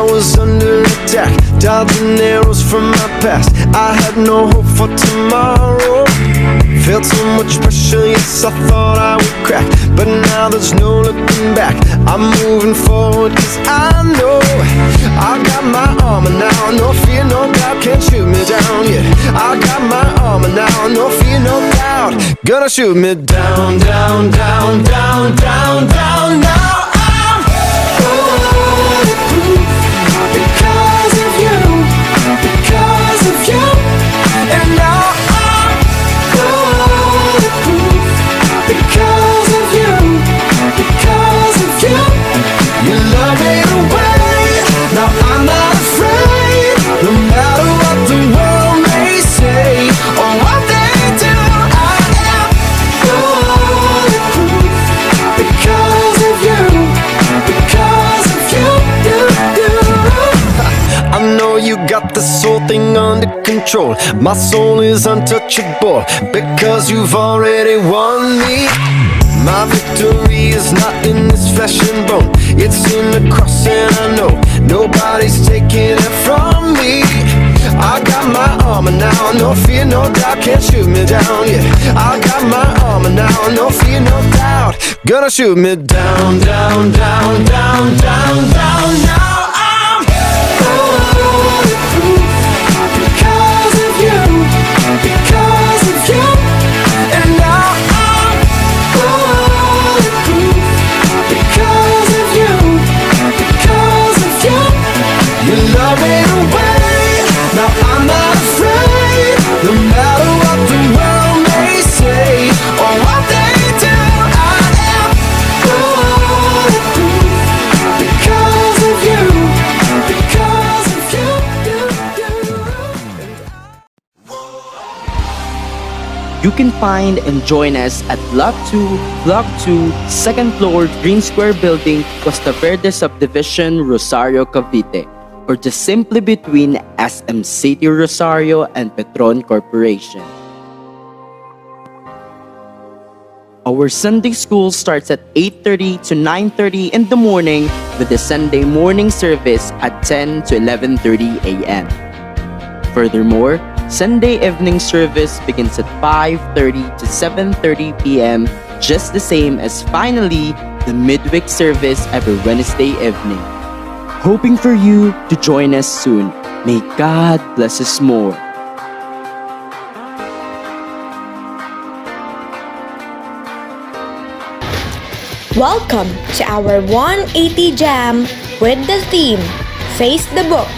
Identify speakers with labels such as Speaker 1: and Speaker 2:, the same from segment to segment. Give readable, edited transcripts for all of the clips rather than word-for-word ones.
Speaker 1: was under attack, dodging arrows from my past. I had no hope for tomorrow. Felt so much pressure, yes, I thought I would crack, but now there's no looking back. I'm moving forward, cause I know I got my armor now. No fear, no doubt, can't shoot me down, yeah. I got my armor now, no fear, no doubt, gonna shoot me down, down, down, down, down, down. Now I'm bulletproof because of you, because of you. And now I'm bulletproof because of you, because of you. You love me away, now I'm not afraid. No matter what the world may say or what they do, I am bulletproof because of you, because of you, you. I know you got this whole thing under control. My soul is untouchable because you've already won me. My victory is not in this flesh and bone, it's in the cross, and I know nobody's taking it from me. I got my armor now, no fear, no doubt, can't shoot me down, yeah. I got my armor now, no fear, no doubt, gonna shoot me down, down, down, down, down, down. Now I'm bulletproof because of you, because of you. And now I'm bulletproof because of you, because of you. You love me away, now I'm not afraid. No matter what the world may say or what they do, I am bulletproof because of you, because of you,
Speaker 2: You can find and join us at Block 2, second floor, Green Square Building, Costa Verde Subdivision, Rosario, Cavite, or just simply between SM City Rosario and Petron Corporation. Our Sunday school starts at 8:30 to 9:30 in the morning, with the Sunday morning service at 10 to 11:30 a.m. Furthermore, Sunday evening service begins at 5:30 to 7:30 p.m., just the same as finally the midweek service every Wednesday evening. Hoping for you to join us soon. May God bless us more.
Speaker 3: Welcome to our 180 Jam with the theme, Face the Book.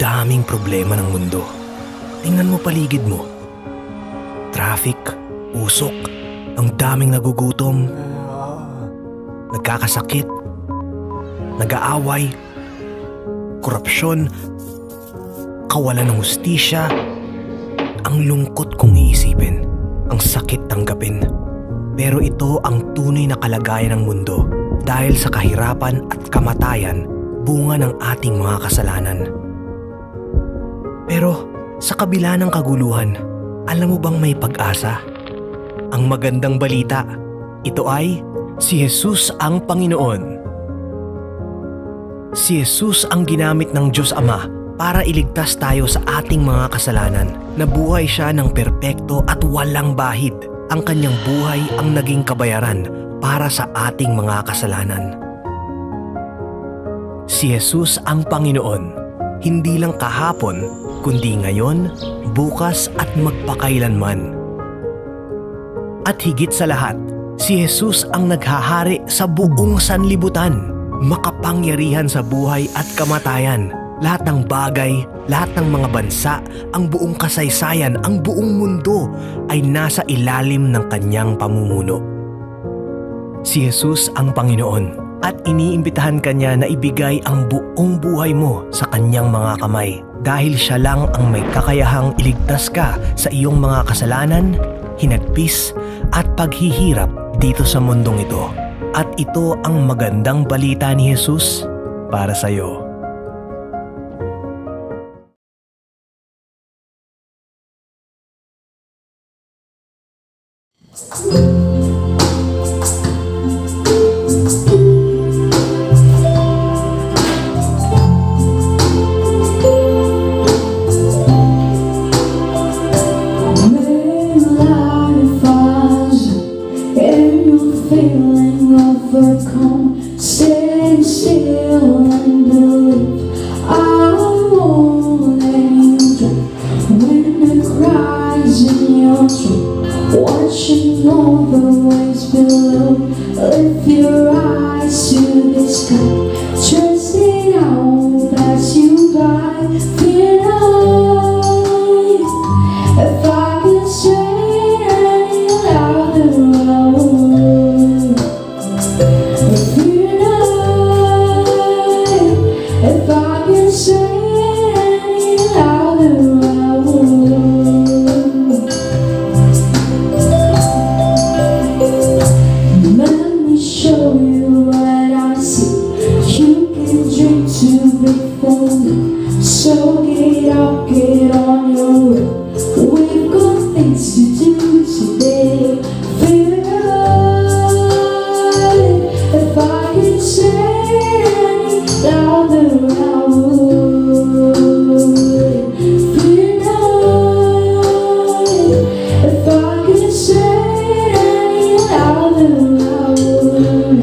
Speaker 4: daming problema ng mundo. Tingnan mo paligid mo. Traffic, usok, ang daming nagugutom, nagkakasakit, nag-aaway, korupsyon, kawalan ng hustisya. Ang lungkot kung iisipin, ang sakit tanggapin. Pero ito ang tunay na kalagayan ng mundo dahil sa kahirapan at kamatayan, bunga ng ating mga kasalanan. Pero sa kabila ng kaguluhan, alam mo bang may pag-asa? Ang magandang balita, ito ay si Jesus ang Panginoon. Si Jesus ang ginamit ng Diyos Ama para iligtas tayo sa ating mga kasalanan. Nabuhay siya ng perpekto at walang bahid. Ang kanyang buhay ang naging kabayaran para sa ating mga kasalanan. Si Jesus ang Panginoon, hindi lang kahapon, kundi ngayon, bukas at magpakailanman. At higit sa lahat, si Jesus ang naghahari sa buong sanlibutan, makapangyarihan sa buhay at kamatayan. Lahat ng bagay, lahat ng mga bansa, ang buong kasaysayan, ang buong mundo ay nasa ilalim ng kanyang pamumuno. Si Jesus ang Panginoon at iniimbitahan kanya na ibigay ang buong buhay mo sa kanyang mga kamay dahil siya lang ang may kakayahang iligtas ka sa iyong mga kasalanan, hinagpis at paghihirap dito sa mundong ito. At ito ang magandang balita ni Jesus para sa iyo.
Speaker 5: Watching all the waves below, lift your eyes to the sky, trusting I'll pass you by. Fear not, if I could say any louder, I would. Fear not, if I could say any louder, I would. Show you what I see. You can dream too big for me, so get up, get on your way. We've got things to do today. Fear not, if I could say any louder, I would. Fear not, if I could say any louder, I would.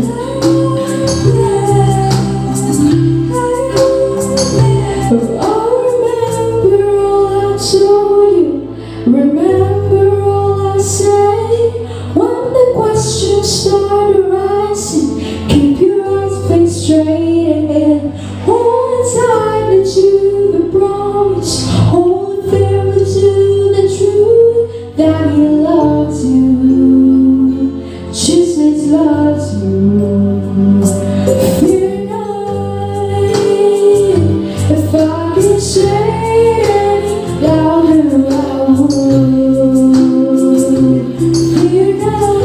Speaker 5: Remember all I say when the questions start arising. Keep your eyes fixed straight ahead. Hold tight to the promise. Hold firmly to the truth that He loves you. Jesus loves you. Fear not, if I can say any louder, I would. Fear not,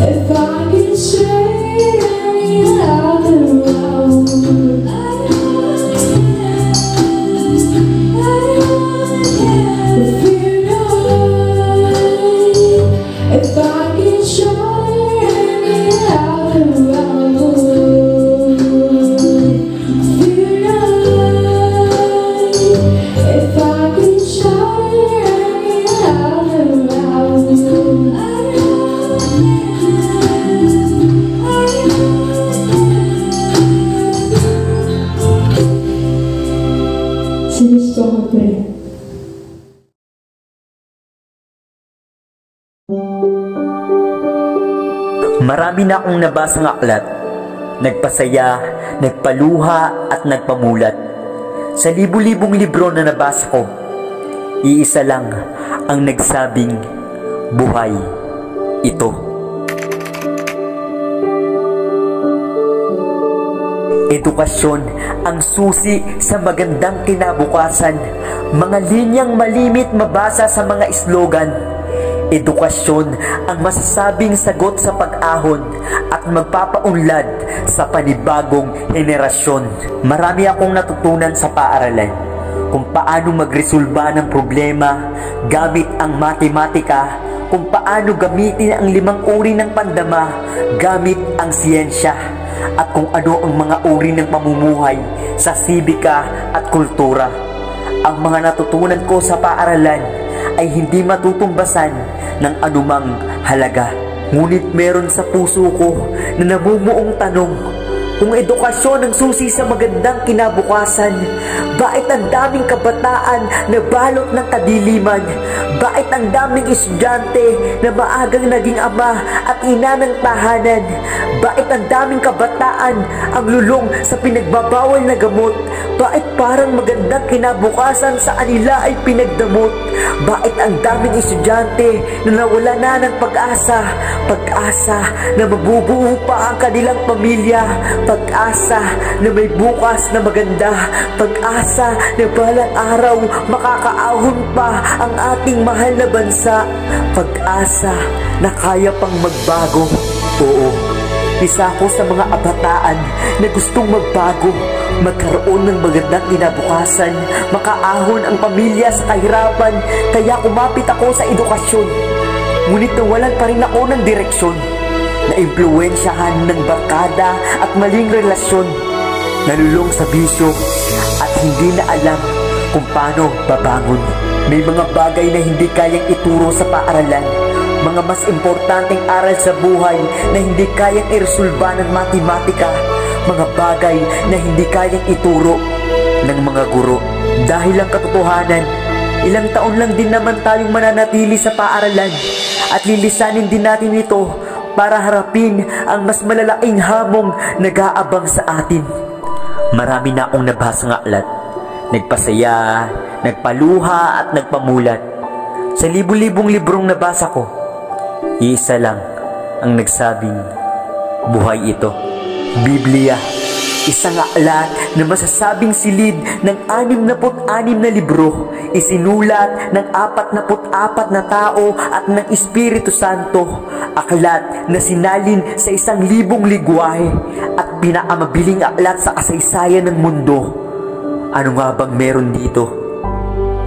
Speaker 5: if I can say any louder, I would. Fear not, if I can shout any louder, I would. Fear not, if I can shout any louder, I would. Sige, ako pray.
Speaker 6: Marami na akong nabasang aklat, nagpasaya, nagpaluha at nagpamulat. Sa libu-libong libro na nabasa ko, iisa lang ang nagsabing buhay ito. Edukasyon ang susi sa magandang kinabukasan. Mga linyang malimit mabasa sa mga slogan. Edukasyon ang masasabing sagot sa pag-ahon at magpapaunlad sa panibagong henerasyon. Marami akong natutunan sa paaralan kung paano magresolba ng problema gamit ang matematika, kung paano gamitin ang 5 uri ng pandama gamit ang siyensya, at kung ano ang mga uri ng pamumuhay sa sibika at kultura. Ang mga natutunan ko sa paaralan ay hindi matutumbasan ng anumang halaga. Ngunit meron sa puso ko na namumuong tanong, kung edukasyon ang susi sa magandang kinabukasan, bakit ang daming kabataan na balot ng kadiliman? Bakit ang daming estudyante na maagang naging ama at ina ng tahanan? Bakit ang daming kabataan ang lulong sa pinagbabawal na gamot? Bakit parang magandang kinabukasan sa kanila ay pinagdamot? Bakit ang daming estudyante na nawala na ng pag-asa? Pag-asa na mabubuo pa ang kanilang pamilya. Pag-asa na may bukas na maganda. Pag-asa na balang araw makakaahon pa ang ating mahal na bansa. Pag-asa na kaya pang magbago. Oo, isa ako sa mga kabataan na gustong magbago, magkaroon ng magandang kinabukasan, makaahon ang pamilya sa kahirapan. Kaya kumapit ako sa edukasyon. Ngunit nawalan pa rin ako ng direksyon. Naimpluwensyahan ng barkada at maling relasyon. Nalulong sa bisyo at hindi na alam kung paano babangon. May mga bagay na hindi kayang ituro sa paaralan. Mga mas importanteng aral sa buhay na hindi kayang iresolba ng matematika. Mga bagay na hindi kayang ituro ng mga guro. Dahil ang katotohanan, ilang taon lang din naman tayong mananatili sa paaralan at lilisanin din natin ito para harapin ang mas malalaking hamong nag-aabang sa atin. Marami na akong nabasang aklat, nagpasaya, nagpaluha at nagpamulat. Sa libu-libong librong nabasa ko, iisa lang ang nagsabing buhay ito. Biblia, isang aklat na masasabing silid ng 66 na libro, isinulat ng 44 na tao at ng Espiritu Santo. Aklat na sinalin sa 1,000 ligwahe at pinakamabiling aklat sa kasaysayan ng mundo. Ano nga bang meron dito?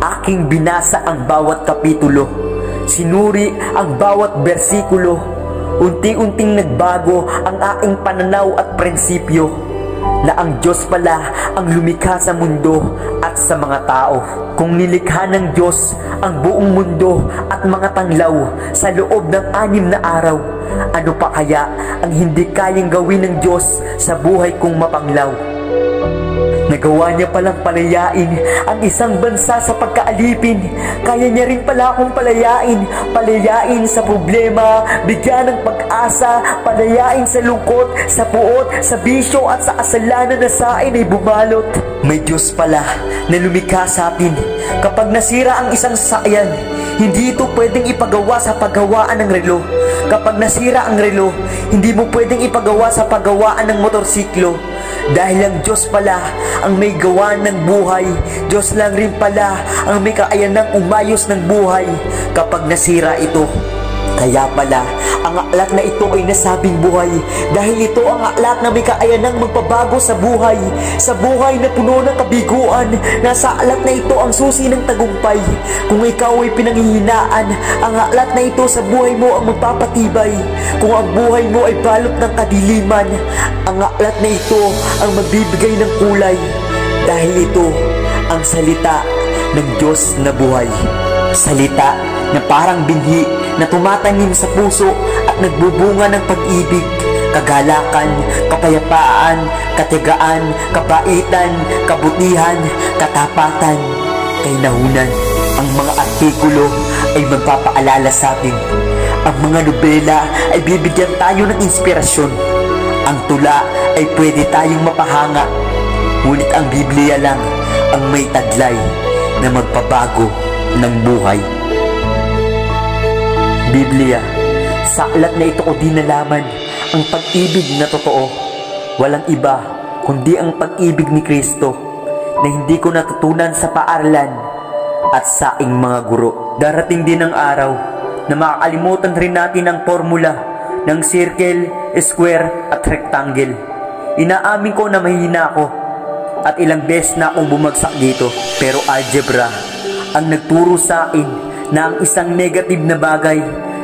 Speaker 6: Aking binasa ang bawat kapitulo, sinuri ang bawat bersikulo. Unti-unting nagbago ang aking pananaw at prinsipyo na ang Diyos pala ang lumikha sa mundo at sa mga tao. Kung nilikha ng Diyos ang buong mundo at mga tanglaw sa loob ng 6 na araw, ano pa kaya ang hindi kayang gawin ng Diyos sa buhay kong mapanglaw? Nagawa niya palang palayain ang isang bansa sa pagkaalipin. Kaya niya rin pala akong palayain. Palayain sa problema, bigyan ng pag-asa, palayain sa lungkot, sa puot, sa bisyo at sa kasalanan na sa akin ay bumalot. May Diyos pala na lumikha sa atin. Kapag nasira ang isang sasakyan, hindi ito pwedeng ipagawa sa paggawaan ng relo. Kapag nasira ang relo, hindi mo pwedeng ipagawa sa paggawaan ng motorsiklo. Dahil ang Diyos pala ang may gawa ng buhay. Diyos lang rin pala ang may kakayanang umayos ng buhay kapag nasira ito. Kaya pala, ang aklat na ito ay nasabing buhay dahil ito ang aklat na may kakayanang magpabago sa buhay. Sa buhay na puno ng kabiguan, nasa aklat na ito ang susi ng tagumpay. Kung ikaw ay pinanghihinaan, ang aklat na ito sa buhay mo ang magpapatibay. Kung ang buhay mo ay balot ng kadiliman, ang aklat na ito ang magbibigay ng kulay. Dahil ito ang salita ng Diyos na buhay. Salita na parang binhi na tumatanim sa puso at nagbubunga ng pag-ibig, kagalakan, kapayapaan, katiyagaan, kabaitan, kabutihan, katapatan, kainahunan. Ang mga artikulo ay magpapaalala sa atin. Ang mga nobela ay bibigyan tayo ng inspirasyon. Ang tula ay pwede tayong mapahanga. Ngunit ang Biblia lang ang may taglay na magpabago ng buhay. Biblia, sa aklat na ito ko di nalaman ang pag-ibig na totoo. Walang iba kundi ang pag-ibig ni Kristo na hindi ko natutunan sa paaralan at sa aking mga guro. Darating din ang araw na makakalimutan rin natin ang formula ng circle, square at rectangle. Inaamin ko na mahihina ako at ilang beses na akong bumagsak dito. Pero algebra ang nagturo sa akin na ang isang negative na bagay,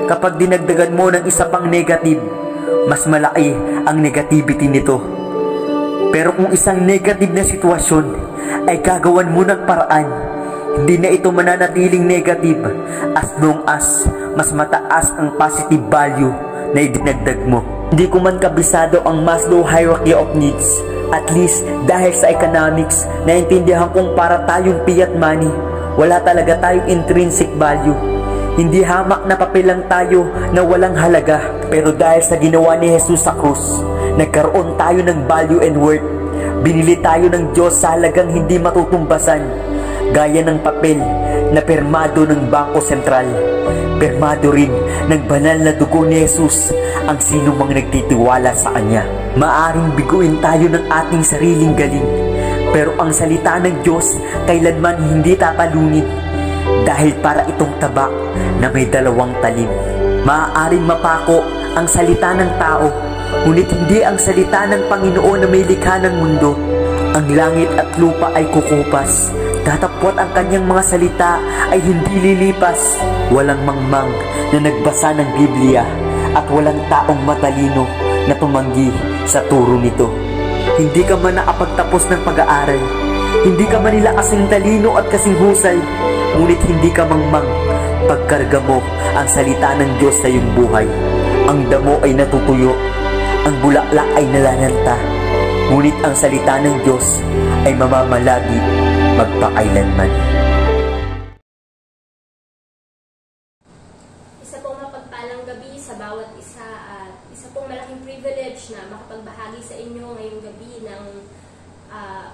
Speaker 6: kapag dinagdagan mo ng isa pang negative, mas malaki ang negativity nito. Pero kung isang negative na sitwasyon ay gagawan mo ng paraan, hindi na ito mananatiling negative as long as mas mataas ang positive value na idinagdag mo. Hindi ko man kabisado ang Maslow hierarchy of needs. At least dahil sa economics, naintindihan kong para tayong fiat money, wala talaga tayong intrinsic value. Hindi hamak na papel lang tayo na walang halaga. Pero dahil sa ginawa ni Jesus sa krus, nagkaroon tayo ng value and worth. Binili tayo ng Diyos sa halagang hindi matutumbasan, gaya ng papel na permado ng Bangko Sentral. Permado rin ng banal na dugo ni Jesus ang sino mang nagtitiwala sa Kanya. Maaring biguin tayo ng ating sariling galing, pero ang salita ng Diyos kailanman hindi tatalunin, dahil para itong tabak na may dalawang talim. Maaaring mapako ang salita ng tao, ngunit hindi ang salita ng Panginoon na may likha ng mundo. Ang langit at lupa ay kukupas, tatapwat ang kanyang mga salita ay hindi lilipas. Walang mangmang na nagbasa ng Biblia at walang taong matalino na tumanggi sa turo nito. Hindi ka man nakapagtapos ng pag-aaral, hindi ka man nila kasing talino at kasing husay, ngunit hindi ka mangmang pagkarga mo ang salita ng Diyos sa iyong buhay. Ang damo ay natutuyo, ang bulaklak ay nalalanta, ngunit ang salita ng Diyos ay mamamalagi magpakailanman.
Speaker 7: Isa pong mapagpalang gabi sa bawat isa at isa pong malaking privilege na makapagbahagi sa inyo ngayong gabi ng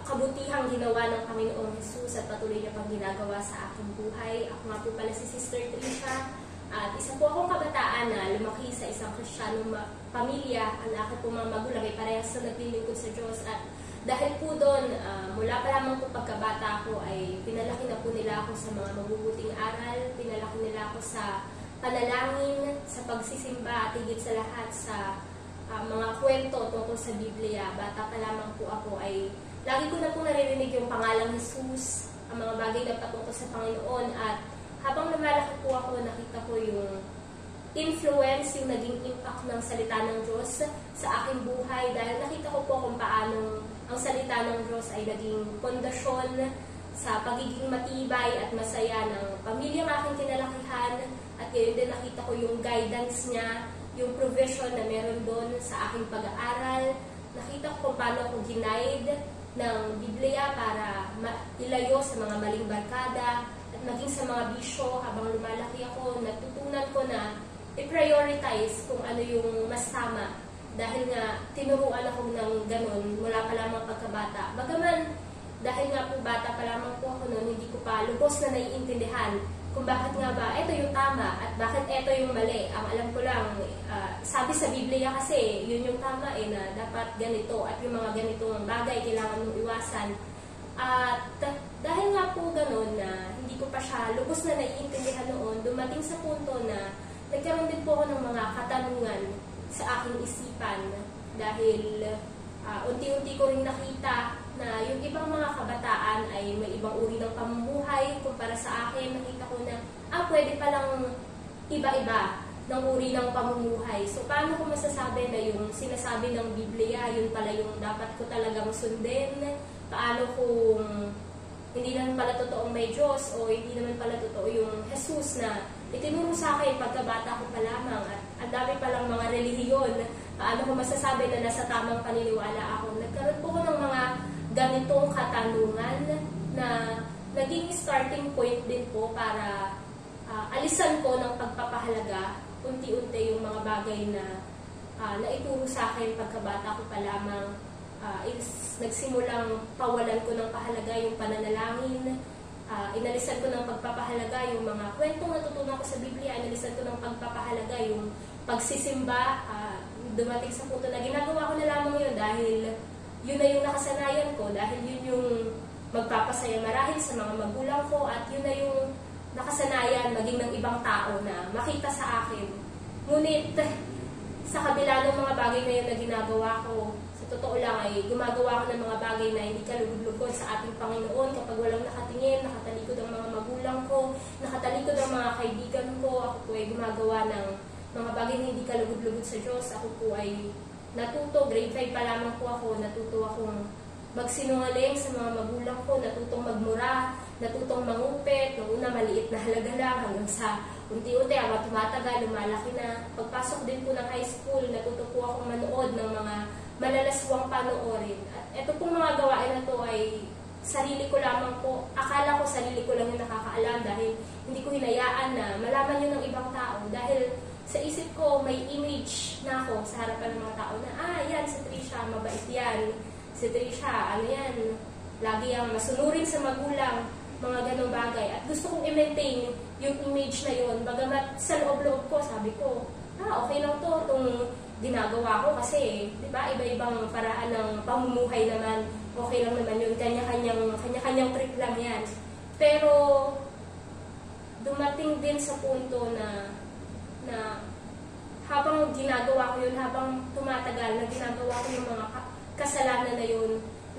Speaker 7: kabutihang ginawa ng Panginoong Jesus at patuloy niya pang ginagawa sa aking buhay. Ako nga po pala si Sister Trisha at isa po akong kabataan na lumaki sa isang Kristiyanong pamilya. Ang aking po mga magulang ay parehas na naglilingkod sa Diyos at dahil po doon, mula pa lamang po pagkabata ko ay pinalaki na po nila ako sa mga mabubuting aral, pinalaki nila ako sa panalangin, sa pagsisimba at higit sa lahat sa mga kwento tungkol sa Biblia. Bata pa lamang po ako ay lagi ko na po naririnig yung pangalang Jesus, ang mga bagay na patungkol sa Panginoon at habang lumalaki po ako, nakita ko yung influence, yung naging impact ng salita ng Diyos sa aking buhay dahil nakita ko po kung paano ang salita ng Diyos ay naging pundasyon sa pagiging matibay at masaya ng pamilyang aking kinalakihan at ngayon din nakita ko yung guidance niya, yung provision na meron doon sa aking pag-aaral. Nakita ko kung paano ako ginaid ng Biblia para ilayo sa mga maling barkada at maging sa mga bisyo. Habang lumalaki ako, natutunan ko na i-prioritize kung ano yung mas tama dahil nga tinuruan ako ng ganun mula pa lamang pagkabata. Bagaman dahil nga po bata pa lamang po ako noon, hindi ko pa lubos na naiintindihan kung bakit nga ba ito yung tama at bakit ito yung mali. Ang alam ko lang, sabi sa Biblia kasi yun yung tama na dapat ganito at yung mga ganitong bagay kailangan mong iwasan. At dahil nga po ganun na hindi ko pa siya lubos na naiintindihan noon, dumating sa punto na nagkaroon din po ako ng mga katanungan sa aking isipan dahil unti-unti ko rin nakita na yung ibang mga kabataan ay may ibang uri ng pamumuhay kumpara sa akin. Nakita ko na pwede palang iba-iba ng uri ng pamumuhay. So paano ko masasabi na yung sinasabi ng Biblia, yun pala yung dapat ko talagang sundin? Paano kung hindi naman pala totoong may Diyos o hindi naman pala totoo yung Jesus na itinuro sa akin pagkabata ko pa lamang at ang dami palang mga relihiyon. Paano ko masasabi na nasa tamang paniniwala ako? Nagkaroon po ko ng mga ganitong katanungan na naging starting point din po para alisan ko ng pagpapahalaga unti-unti yung mga bagay na naituro sa akin pagkabata ko pa lamang. nagsimulang pawalan ko ng pahalaga yung pananalangin, inalisan ko ng pagpapahalaga yung mga kwentong natutunan ko sa Biblia, inalisan ko ng pagpapahalaga yung pagsisimba. Dumating sa punto na ginagawa ko na lamang yun dahil yun na yung nakasanayan ko, dahil yun yung magpapasaya marahil sa mga magulang ko, at yun na yung nakasanayan maging ng ibang tao na makita sa akin. Ngunit sa kabila ng mga bagay na yun na ginagawa ko, totoo lang ay gumagawa ko ng mga bagay na hindi kalugod-lugod sa ating Panginoon kapag walang nakatingin, nakatalikod ang mga magulang ko, nakatalikod ang mga kaibigan ko. Ako po ay gumagawa ng mga bagay na hindi kalugod-lugod sa Diyos. Ako po ay natuto, grade 5 pa lamang po ako, natuto akong magsinungaling sa mga magulang ko, natutong magmura, natutong mangupit. Noong una maliit na halaga lang hanggang sa unti-unti habang tumatagal, lumalaki na. Pagpasok din po ng high school, natuto po akong manood ng mga malalaswang panoorin. At ito pong mga gawain na to ay sarili ko lamang po. Akala ko sarili ko lang yung nakakaalam dahil hindi ko hinayaan na malaman yun ng ibang tao. Dahil sa isip ko, may image na ako sa harapan ng mga tao na, yan, si Trisha, mabait yan. Si Trisha, ano yan, lagi ang masunurin sa magulang, mga ganong bagay. At gusto kong i-maintain yung image na yun. Bagamat sa loob-loob ko, sabi ko, okay lang to, itong ginagawa ko kasi, di ba, iba-ibang paraan ng pamumuhay naman, okay lang naman yun, kanya-kanyang trip lang yan. Pero, dumating din sa punto na habang ginagawa ko yun, habang tumatagal na ginagawa ko yung mga kasalanan na yun,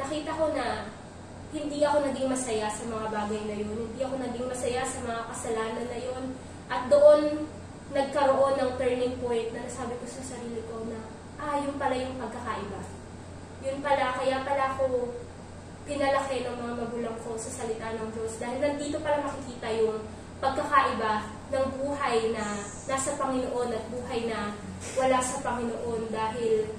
Speaker 7: nakita ko na hindi ako naging masaya sa mga bagay na yun, hindi ako naging masaya sa mga kasalanan na yun, at doon, nagkaroon ng turning point na nasabi ko sa sarili ko na, yun pala yung pagkakaiba. Yun pala, kaya pala ako pinalaki ng mga magulang ko sa salita ng Diyos. Dahil nandito pala makikita yung pagkakaiba ng buhay na nasa Panginoon at buhay na wala sa Panginoon. Dahil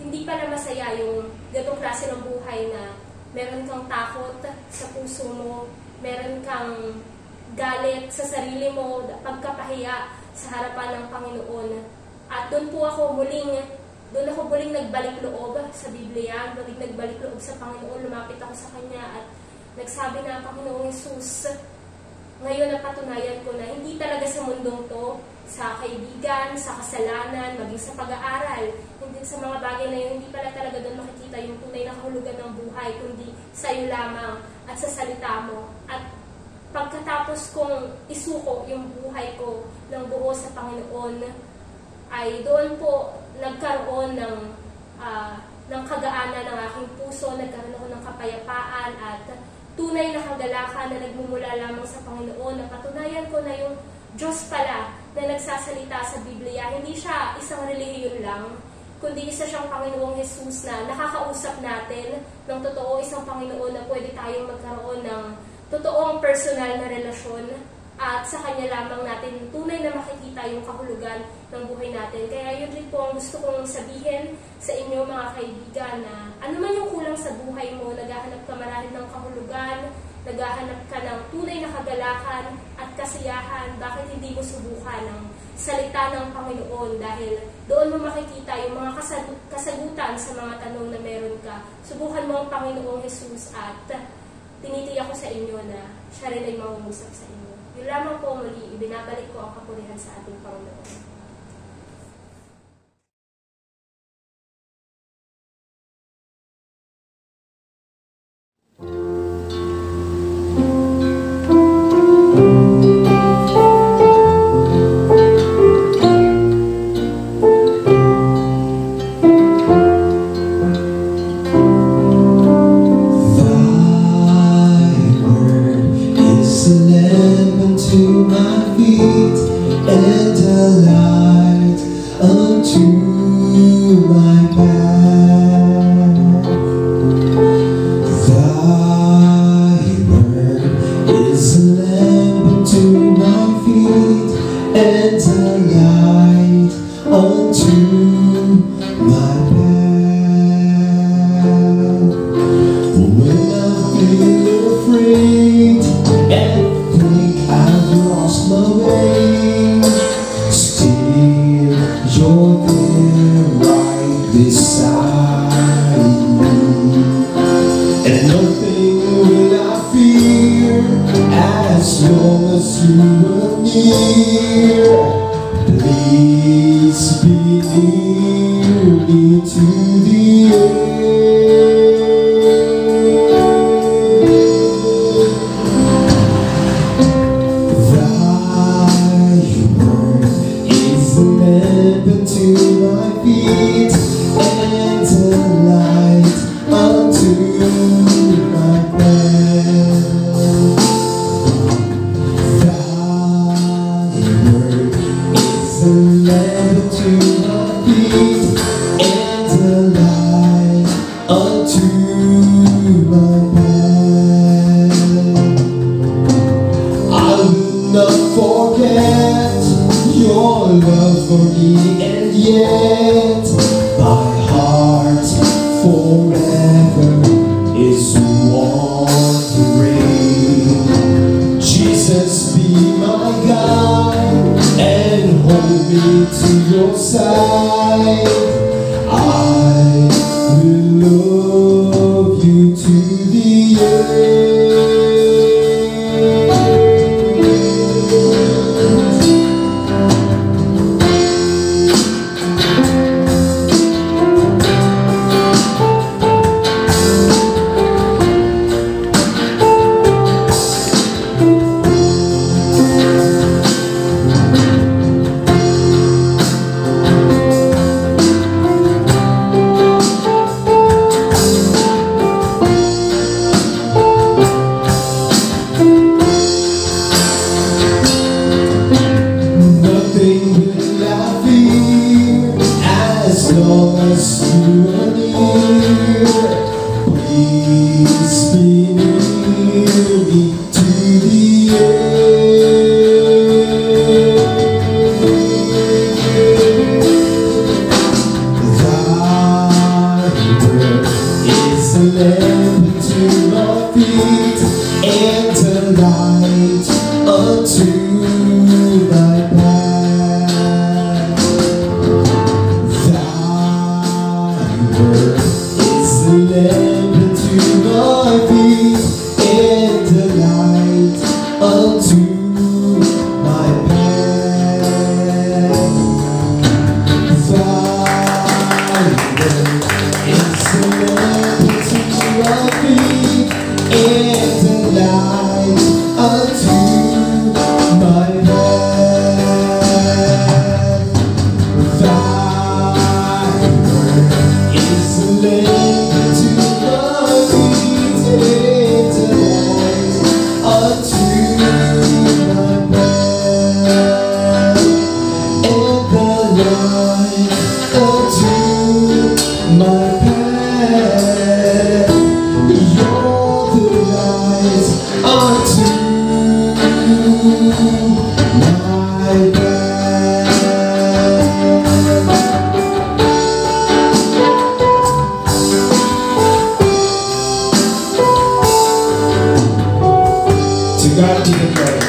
Speaker 7: hindi pala masaya yung ganong klase ng buhay na meron kang takot sa puso mo, meron kang galit sa sarili mo, pagkapahiya sa harapan ng Panginoon. At doon ako muling nagbalik loob sa Biblia, muling nagbalik loob sa Panginoon, lumapit ako sa Kanya at nagsabi na, Panginoong Jesus, ngayon napatunayan ko na hindi talaga sa mundong to, sa kaibigan, sa kasalanan, maging sa pag-aaral, hindi sa mga bagay na yun, hindi pala talaga doon makikita yung tunay na kahulugan ng buhay, kundi sa iyo lamang at sa salita mo. At pagkatapos kong isuko yung buhay ko ng buo sa Panginoon, ay doon po nagkaroon ng kagaanan ng aking puso, nagkaroon ako ng kapayapaan at tunay na kagalakan na nagmumula lamang sa Panginoon. Napatunayan ko na yung Diyos pala na nagsasalita sa Biblia, hindi siya isang relihiyon lang, kundi isa siyang Panginoong Jesus na nakakausap natin ng totoo, isang Panginoon na pwede tayong magkaroon ng totoong personal na relasyon at sa Kanya lamang natin tunay na makikita yung kahulugan ng buhay natin. Kaya yun din po ang gusto kong sabihin sa inyo mga kaibigan na ano man yung kulang sa buhay mo, naghahanap ka marahil ng kahulugan, naghahanap ka ng tunay na kagalakan at kasiyahan, bakit hindi mo subukan ang salita ng Panginoon dahil doon mo makikita yung mga kasagutan sa mga tanong na meron ka. Subukan mo ang Panginoong Jesus at tinitiyak ko sa inyo na siya rin ay mangungusap sa inyo. Yun lamang po muli, ibinabalik ko ang kapurihan sa ating Panginoon.
Speaker 5: You're there right beside
Speaker 1: near. Please be near me to the Thy word is a lamp unto my feet and a light unto my path. Thy word is a lamp unto my feet and a light unto my path. I will not forget your love for me, and yet my heart forever is wandering. Jesus, be my guide and hold me to your side. I will love you to the end. Nothing will I fear as long as you are near. Please be near me to the end. Thy word is a lamp unto my feet and a light unto my path. Thy word is a lamp unto my feet and a light unto my path. Thy word is a lamp unto my feet and a light unto my path. Thy word is a lamp unto my feet and a light unto my path. And the light unto my path. You're the light unto my path. To God be the glory.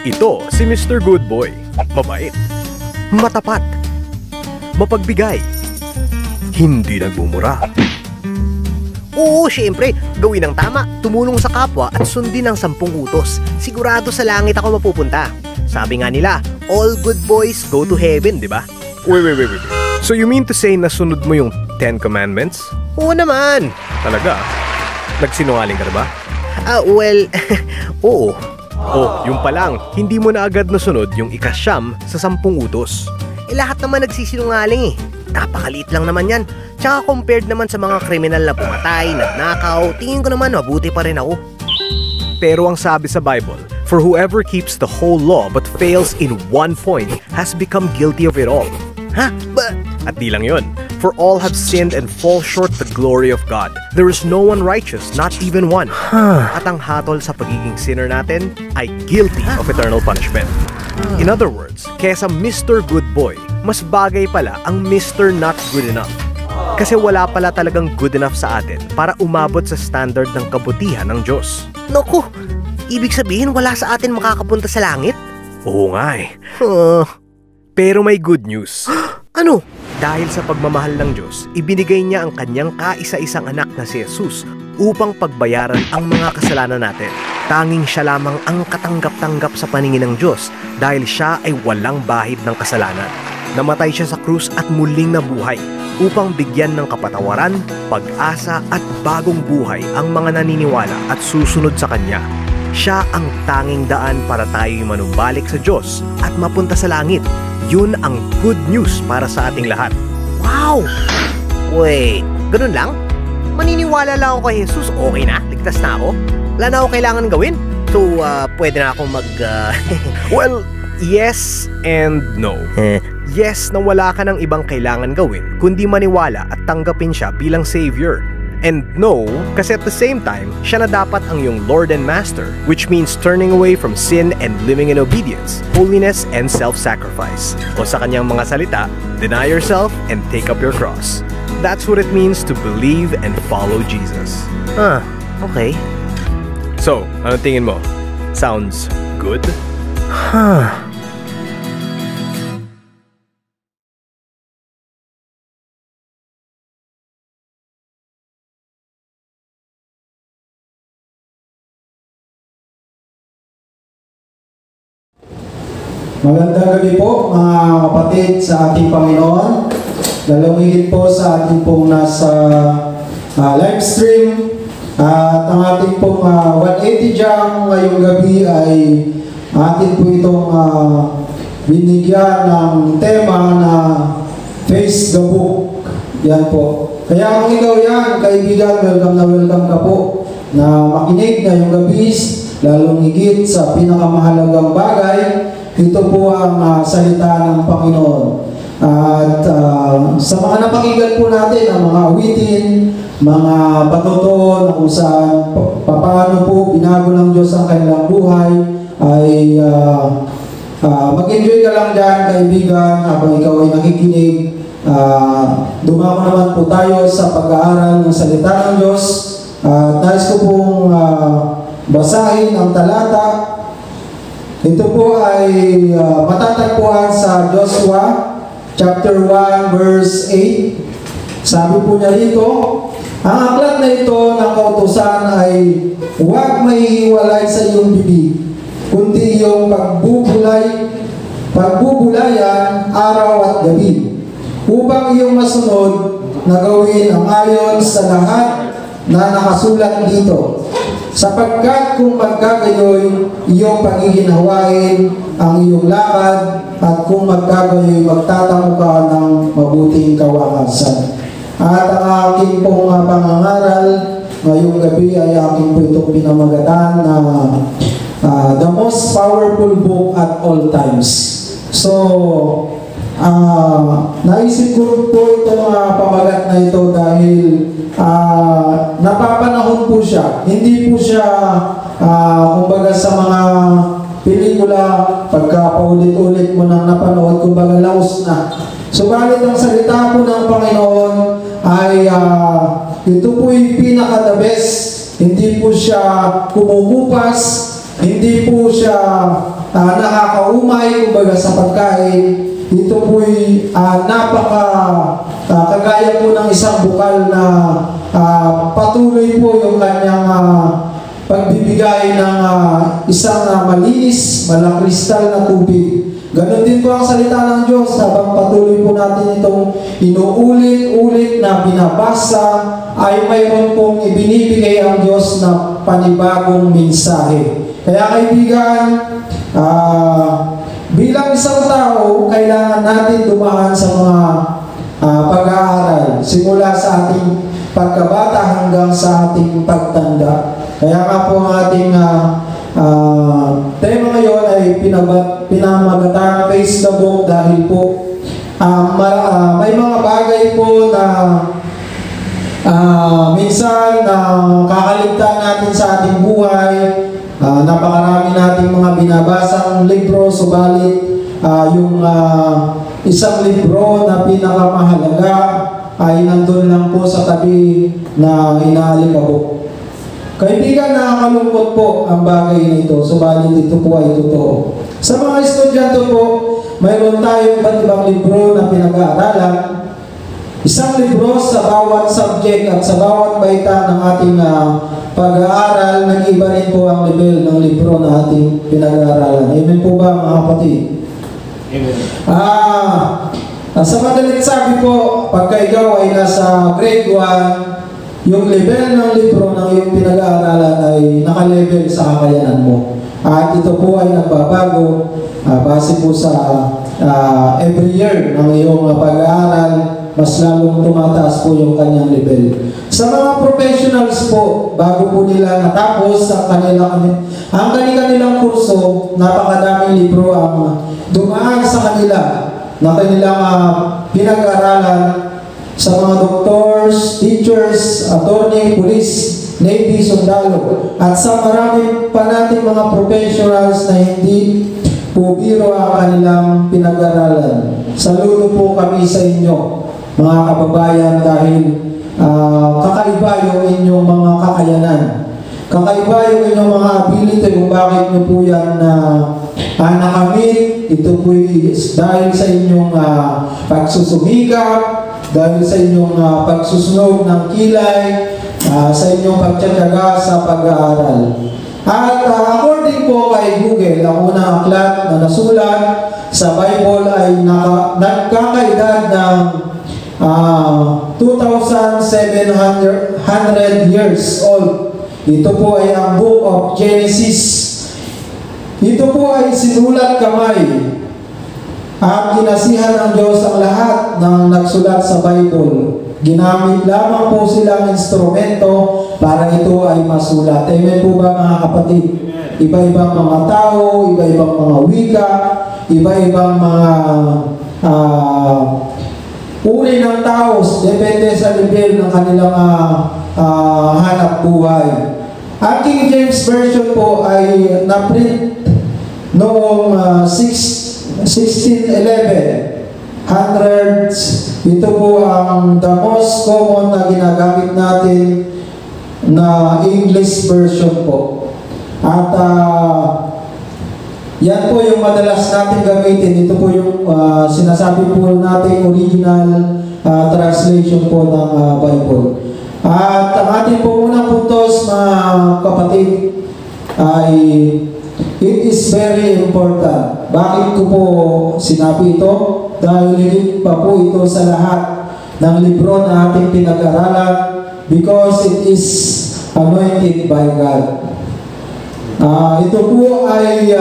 Speaker 4: Ito si Mr. Good Boy. Mabait, matapat, mapagbigay, hindi nagmumura.
Speaker 8: Oo, syempre, gawin ang tama, tumulong sa kapwa at sundin ang 10 utos. Sigurado sa langit ako mapupunta. Sabi nga nila, all good boys go to heaven, di ba?
Speaker 4: Wait. So you mean to say nasunod mo yung 10 commandments?
Speaker 8: Oo naman.
Speaker 4: Talaga? Nagsinungaling ka na ba?
Speaker 8: Well, oo.
Speaker 4: Oh, yung pa lang, hindi mo na agad nasunod yung ika-9 sa 10 utos.
Speaker 8: Lahat naman nagsisinungaling eh. Napakaliit lang naman yan. Tsaka compared naman sa mga kriminal na pumatay, nagnakaw, tingin ko naman mabuti pa rin ako.
Speaker 4: Pero ang sabi sa Bible, for whoever keeps the whole law but fails in one point has become guilty of it all.
Speaker 8: Ha?
Speaker 4: At di lang yun. For all have sinned and fall short the glory of God. There is no one righteous, not even one. At ang hatol sa pagiging sinner natin ay guilty of eternal punishment. In other words, kesa Mr. Good Boy, mas bagay pala ang Mr. Not Good Enough. Kasi wala pala talagang good enough sa atin para umabot sa standard ng kabutihan ng Diyos.
Speaker 8: Naku, ibig sabihin wala sa atin makakapunta sa langit?
Speaker 4: Oo nga eh. Pero may good news.
Speaker 8: Ano?
Speaker 4: Dahil sa pagmamahal ng Diyos, ibinigay niya ang kanyang kaisa-isang anak na si Jesus
Speaker 8: upang pagbayaran ang mga kasalanan natin. Tanging siya lamang ang katanggap-tanggap sa paningin ng Diyos dahil siya ay walang bahid ng kasalanan. Namatay siya sa krus at muling nabuhay upang bigyan ng kapatawaran, pag-asa at bagong buhay ang mga naniniwala at susunod sa Kanya. Siya ang tanging daan para tayo'y manumbalik sa Diyos at mapunta sa langit. Yun ang good news para sa ating lahat. Wow! Wait, ganun lang? Maniniwala lang ako kay Jesus, okay na? Ligtas na ako? Wala na ako kailangan gawin? So, pwede na ako Well, yes and no. Yes na wala ka ng ibang kailangan gawin, kundi maniwala at tanggapin siya bilang Savior. And no, kasi at the same time, siya na dapat ang iyong Lord and Master, which means turning away from sin and living in obedience, holiness, and self-sacrifice. O sa kanyang mga salita, deny yourself and take up your cross. That's what it means to believe and follow Jesus. Okay. So, ano tingin mo? Sounds good?
Speaker 9: Magandang gabi po mga kapatid sa ating Panginoon. Lalong po sa ating pong nasa live stream. At ang ating pong 180 Jam ngayong gabi ay atin po itong binigyan ng tema na Face the Book. Yan po. Kaya kung ikaw yan, kaibigan, welcome na welcome ka po na makinig ngayong gabi, lalong higit sa pinakamahalagang bagay. Ito po ang salita ng Panginoon. At sa mga napakinggan po natin, ang mga awitin, mga patutuon na kung saan paano po binago ng Diyos ang kanilang buhay, ay mag-enjoy ka lang dyan, kaibigan, habang ikaw ay nakikinig. Dumako naman po tayo sa pag-aaral ng salita ng Diyos. Nais ko pong basahin ang talata. Ito po ay matatagpuan sa Joshua chapter 1 verse 8. Sabi po niya rito, ang aklat na ito ng kautusan ay huwag maihiwalay sa iyong bibig, kundi iyong pagbubulayan araw at gabi, upang iyong masunod na gawin ang ayon sa lahat na nakasulat dito. Sapagkat kung magkagayoy, iyong paghihinhawain ang iyong lakad, at kung magkagayoy, magtatamo ka ng mabuting kawakasan. At ang aking pong pangangaral ngayong gabi ay aking po itong pinamagatan na the most powerful book at all times. So, naisip ko po itong pamagat na ito dahil napapanahon po siya. Hindi po siya kumbaga sa mga pelikula, pagka paulit-ulit mo nang napanood, kumbaga laos na. Subalit ang salita po ng Panginoon ay ito po'y pinaka-the best. Hindi po siya kumukupas, hindi po siya nakakaumay, kumbaga sa pagkain. Ito po'y kagaya po ng isang bukal na patuloy po yung kanyang pagbibigay ng isang malinis, malakristal na tubig. Ganon din po ang salita ng Diyos habang patuloy po natin itong inuulit-ulit na binabasa, ay mayroon pong ibinibigay ang Diyos na panibagong mensahe. Kaya kaibigan, bilang isang tao, kailangan natin dumaan sa mga pag-aaral, simula sa ating pagkabata hanggang sa ating pagtanda. Kaya nga po ang ating tema ngayon ay pinamagatan Face the Book dahil po may mga bagay po na minsan kakaligtaan natin sa ating buhay. Napakarami nating mga binabasang libro, subalit yung isang libro na pinakamahalaga ay nandun lang po sa tabi na inaalikabok. Kaibigan, nakakalungkot po ang bagay na ito, subalit ito po ay totoo. Sa mga estudyante po, mayroon tayong iba't ibang libro na pinag-aaralan. Isang libro sa bawat subject at sa bawat baita ng ating pag-aaral. Nag-iba rin po ang level ng libro na ating pinag-aaralan. Amen po ba, mga kapatid?
Speaker 8: Amen.
Speaker 9: Sa madalit sabi po, pagka ikaw ay nasa grade 1, yung level ng libro ng iyong pinag-aaralan ay naka-level sa kakayanan mo. At ito po ay nagbabago base po sa every year ng iyong pag-aaral. Mas lalong tumataas po yung kanyang level. Sa mga professionals po, bago po nila natapos ang kanilang kurso, napakadaming libro ang dumaan sa kanila na kanilang pinag-aralan. Sa mga doctors, teachers, attorney, police, navy, sundalo, at sa marami pa nating mga professionals na hindi po biro ang kanilang pinag-aralan. Saludo po kami sa inyo, mga kababayan, dahil kakaiba yung inyong mga kakayanan. Kakaiba yung inyong mga ability kung bakit nyo po yan nakamit. Ito po dahil sa inyong pagsusumikap, dahil sa inyong pagsusunog ng kilay, sa inyong pagtsatsaga sa pag-aaral. At according po kay Google, ang unang aklat na nasulat sa Bible ay nagkakaedad ng 2,700 years old. Ito po ay ang Book of Genesis. Ito po ay sinulat kamay at kinasihan ng Diyos ang lahat ng nagsulat sa Bible. Ginamit lamang po silang instrumento para ito ay masulat. Amen po ba, mga kapatid? Iba-ibang mga tao, iba-ibang mga wika, iba-ibang mga uri ng tao, depende sa level ng kanilang hanap buhay. Ang King James Version po ay na-print noong 1611. Hundreds. Ito po ang the most common na ginagamit natin na English version po. At yan po yung madalas natin gamitin. Ito po yung sinasabi po natin original translation po ng Bible. At ang ating po unang puntos, mga kapatid, ay it is very important. Bakit ko po sinabi ito? Dahil higit pa po ito sa lahat ng libro na ating pinag-aralan, because it is anointed by God. Ito po ay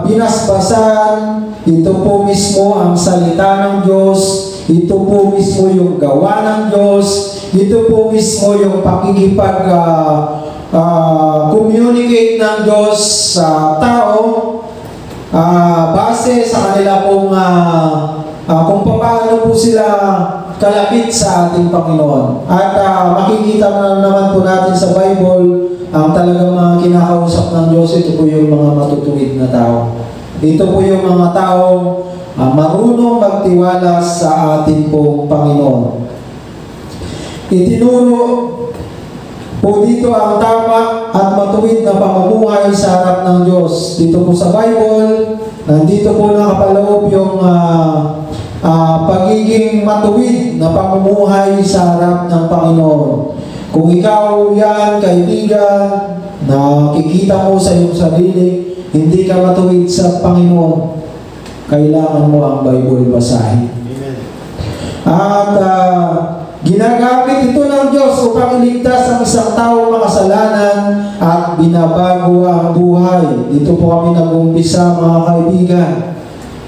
Speaker 9: binasbasan. Ito po mismo ang salita ng Diyos. Ito po mismo yung gawa ng Diyos. Ito po mismo yung pakikipag-communicate ng Diyos sa tao base sa kanila pong kung paano po sila kalapit sa ating Panginoon. At makikita na naman po natin sa Bible ang talagang mga kinakausap ng Diyos. Ito po yung mga matutuwid na tao. Ito po yung mga tao marunong magtiwala sa ating pong Panginoon. Itinuro po dito ang tama at matuwid na pamumuhay sa harap ng Diyos. Dito po sa Bible, nandito po nakapaloob yung pagiging matuwid na pamumuhay sa harap ng Panginoon. Kung ikaw yan, kaibigan, nakikita mo sa iyong sarili, hindi ka matuwid sa Panginoon, kailangan mo ang Bible basahin. Amen. At ginagamit ito ng Diyos upang iligtas ang isang tao makasalanan at binabago ang buhay. Dito po kami nag-umpisa, mga kaibigan.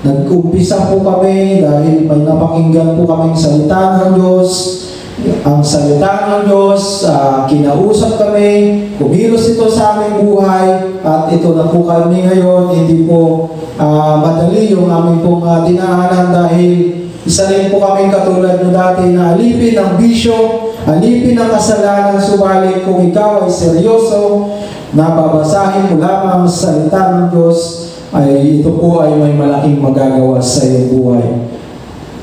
Speaker 9: Nag-umpisa po kami dahil may napakinggan po kaming salita ng Diyos. Ang salita ng Diyos, kinausap kami, kumilos ito sa aming buhay, at ito na po kami ngayon. Hindi po madali yung aming pong dinaanan dahil isa rin po kami katulad no dati na alipin ng bisyo, alipin ng kasalanan. Subalit kung ikaw ay seryoso, nababasahin mo lamang sa salita ng Diyos, ay ito po ay may malaking magagawa sa iyong buhay.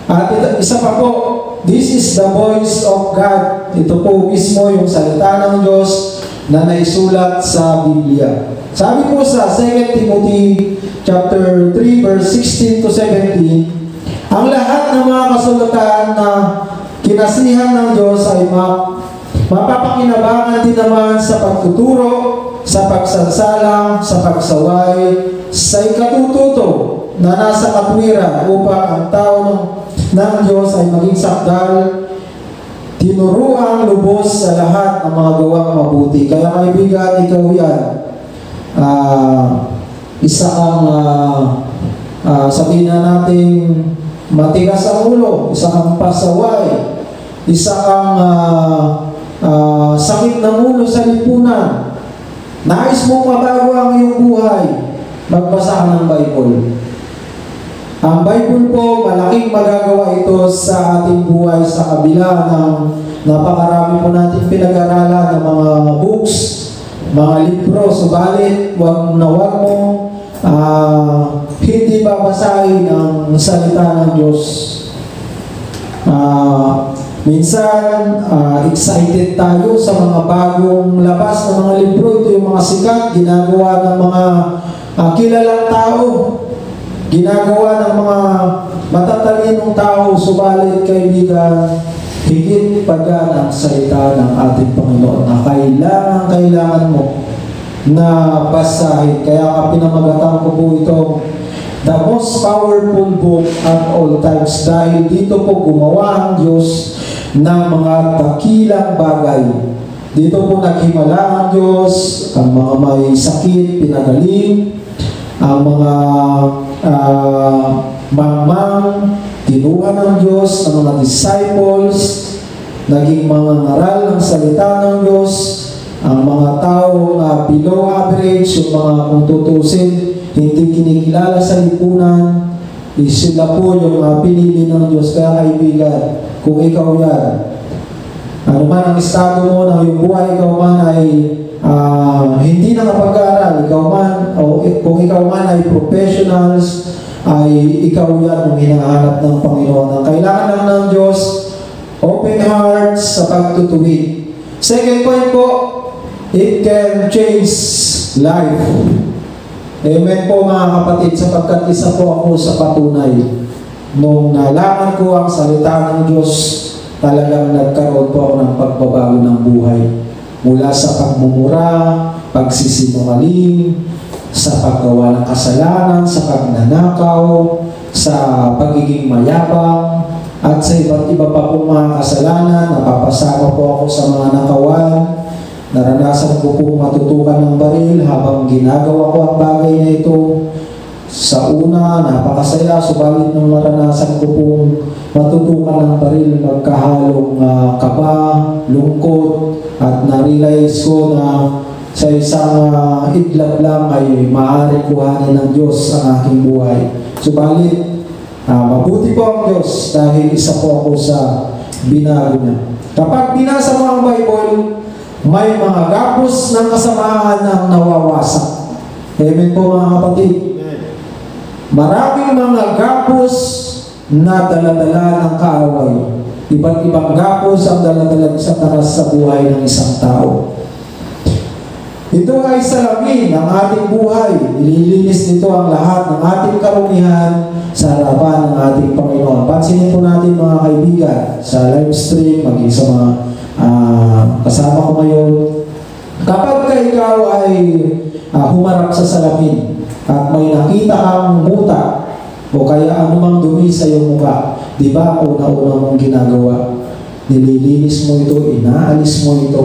Speaker 9: At isa pa po, this is the voice of God. Ito po mismo yung salita ng Diyos na naisulat sa Biblia. Sabi po sa 2 Timothy chapter 3 verse 16 to 17, ang lahat ng mga kasulatan na kinasihan ng Diyos ay mapapakinabangan din naman sa pagtuturo, sa pagsansalang, sa pagsaway, sa ikatututo na nasa katwiran upang ang tao ng Diyos ay maging sakdal, tinuruang lubos sa lahat ng mga gawang mabuti. Kaya kaibigan, ikaw yan. Isa ang sabihin na natin matigas ang ulo, isa kang pasaway, isa kang sakit ng ulo sa lipunan. Nais mong mabago ang iyong buhay, magbasa ka ng Bible. Ang Bible po, malaking magagawa ito sa ating buhay sa kabila ng napakarami po natin pinag-aralan ng mga books, mga libro. Subalit, wag mo hindi babasahin ang salita ng Diyos. Minsan, excited tayo sa mga bagong labas ng mga libro. Ito yung mga sikat, ginagawa ng mga kilalang tao, ginagawa ng mga matatalinong tao. Subalit, kaibigan, higit pa dyan ang salita ng ating Panginoon na kailangan mo na basahin. Kaya pinamagatan ko po itong the most powerful book at all times, dahil dito po gumawa ang Diyos ng mga dakilang bagay. Dito po naghimala ang Diyos, ang mga may sakit pinagaling, ang mga mangmang tinuhan ng Diyos, ang mga disciples naging mga ngaral ng salita ng Diyos, ang mga tao below average, yung mga kung tutusin, hindi kinikilala sa lipunan, sila po yung pinili ng Diyos. Kaya kaibigan, kung ikaw yan, ano man ang estado mo ng iyong buhay, ikaw man ay hindi nakapag-aaral, ikaw man, o kung ikaw man ay professionals, ay ikaw yan ang hinahanap ng Panginoon. Ang kailangan lang ng Diyos, open hearts sa pagtutuwid. Second point po, it can change life. Amen po mga kapatid, sapagkat isa po ako sa patunay. Nung nalaman ko ang salita ng Diyos, talagang nagkaroon po ako ng pagbabago ng buhay. Mula sa pagmumura, pagsisinungaling, sa paggawa ng kasalanan, sa pagnanakaw, sa pagiging mayabang, at sa iba't iba pa pong mga kasalanan. Napapasama po ako sa mga nakawan. Naranasan ko pong matutukan ng baril habang ginagawa ko ang bagay na ito. Sa una, napakasaya, subalit nung naranasan ko pong matutukan ng baril, nagkahalong kaba, lungkot, at na-realize ko na sa isang iglap lang ay maaari kuhanin ng Diyos ang aking buhay. Subalit, mabuti po ang Diyos dahil isa po ako sa binago niya. Kapag binasa mo ang Bible, may mga gapos ng kasamaan ang nawawasak. Amen po mga kapatid. Maraming mga gapos na daladala ng kaaway. Iba't ibang gapos ang daladala sa taras sa buhay ng isang tao. Ito ay salamin ng ating buhay. Nililinis nito ang lahat ng ating karumihan sa harapan ng ating Panginoon. Pansinin po natin mga kaibigan sa live stream, maging sa mga kasama ko ngayon. Kapag ikaw ay humarap sa salamin at may nakita kang muta o kaya anumang dumi sa iyong mukha, di ba una-una mong ginagawa? Nililinis mo ito, inaalis mo ito.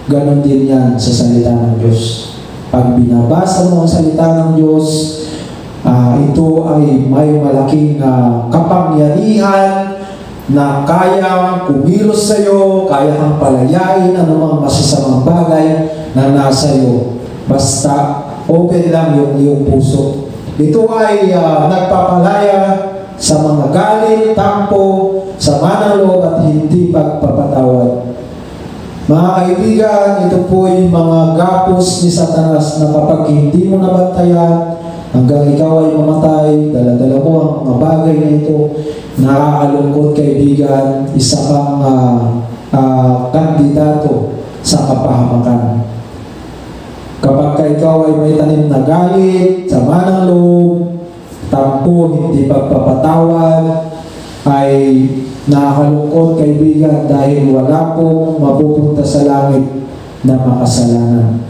Speaker 9: Ganon din yan sa salita ng Diyos. Pag binabasa mo ang salita ng Diyos, ito ay may malaking kapangyarihan na kaya kumilos sa iyo, kaya kang palayain anumang masasamang bagay na nasa iyo. Basta open lang yung iyong puso. Ito ay nagpapalaya sa mga galit, tampo, sama ng loob at hindi pagpapatawad. Mga kaibigan, ito po ay mga gapos ni Satanas na kapag hindi mo nabantayan, hanggang ikaw ay mamatay, dala-dala mo ang mga bagay na ito, nakakalungkot kaibigan, isa kang kandidato sa kapahamakan. Kapag ikaw ay may tanim na galit, sama ng loob, tampo, hindi pagpapatawad, ay nakakalungkot kaibigan dahil wala pong mapupunta sa langit na makasalanan.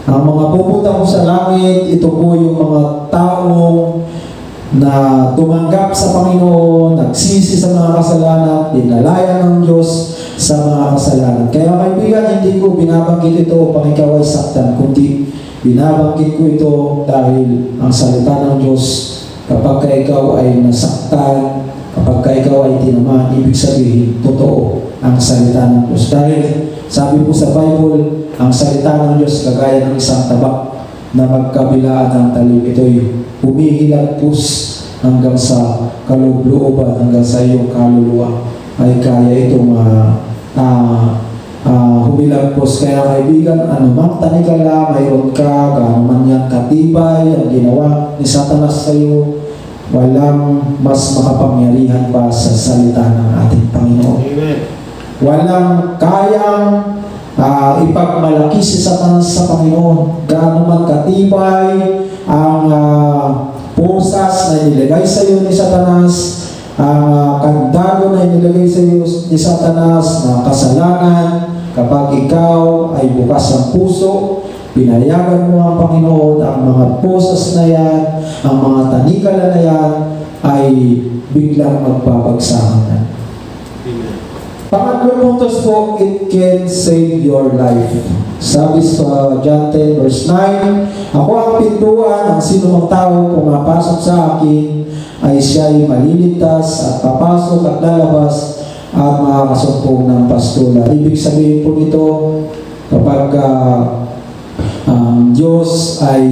Speaker 9: Ang mga pupunta po sa langit, ito po yung mga taong na tumanggap sa Panginoon, nagsisi sa mga kasalanan, dinalaya ng Diyos sa mga kasalanan. Kaya kaibigan, hindi ko binabanggit ito upang ikaw ay saktan, kundi binabanggit ko ito dahil ang salita ng Diyos, kapag ikaw ay nasaktan, kapag ikaw ay tinamaan, ibig sabihin, totoo ang salita ng Diyos. Dahil sabi po sa Bible, ang salita ng Diyos kagaya ng isang tabak na magkabilaan ng talim. Ito'y humihilagpos hanggang sa kaloob-looban, hanggang sa iyong kaluluwa. Ay kaya itong humilagpos. Kaya kaibigan, anumang tanikala, mayroon ka, gaano man yan katibay, ang ginawa ni Satanas sa iyo, walang mas makapangyarihan pa sa salita ng ating Panginoon.
Speaker 8: Amen.
Speaker 9: Walang kayang ipagmalaki si Satanas sa Panginoon. Gaano man katibay ang posas na inilagay sa iyo ni Satanas, ang kandago na inilagay sa iyo ni Satanas na kasalanan, kapag ikaw ay bukas ang puso, pinayagan mo ang Panginoon, ang mga posas na yan, ang mga tanikala na yan, ay biglang magbabagsakan. Pangatlong puntos po, it can save your life. Sabi sa John 10 verse 9, ako ang pintuan, ang sinumang tao pumapasok sa akin, ay siya'y maliligtas at papasok at lalabas at makakasumpong ng pastulan. Ibig sabihin po nito, kapag ang Diyos ay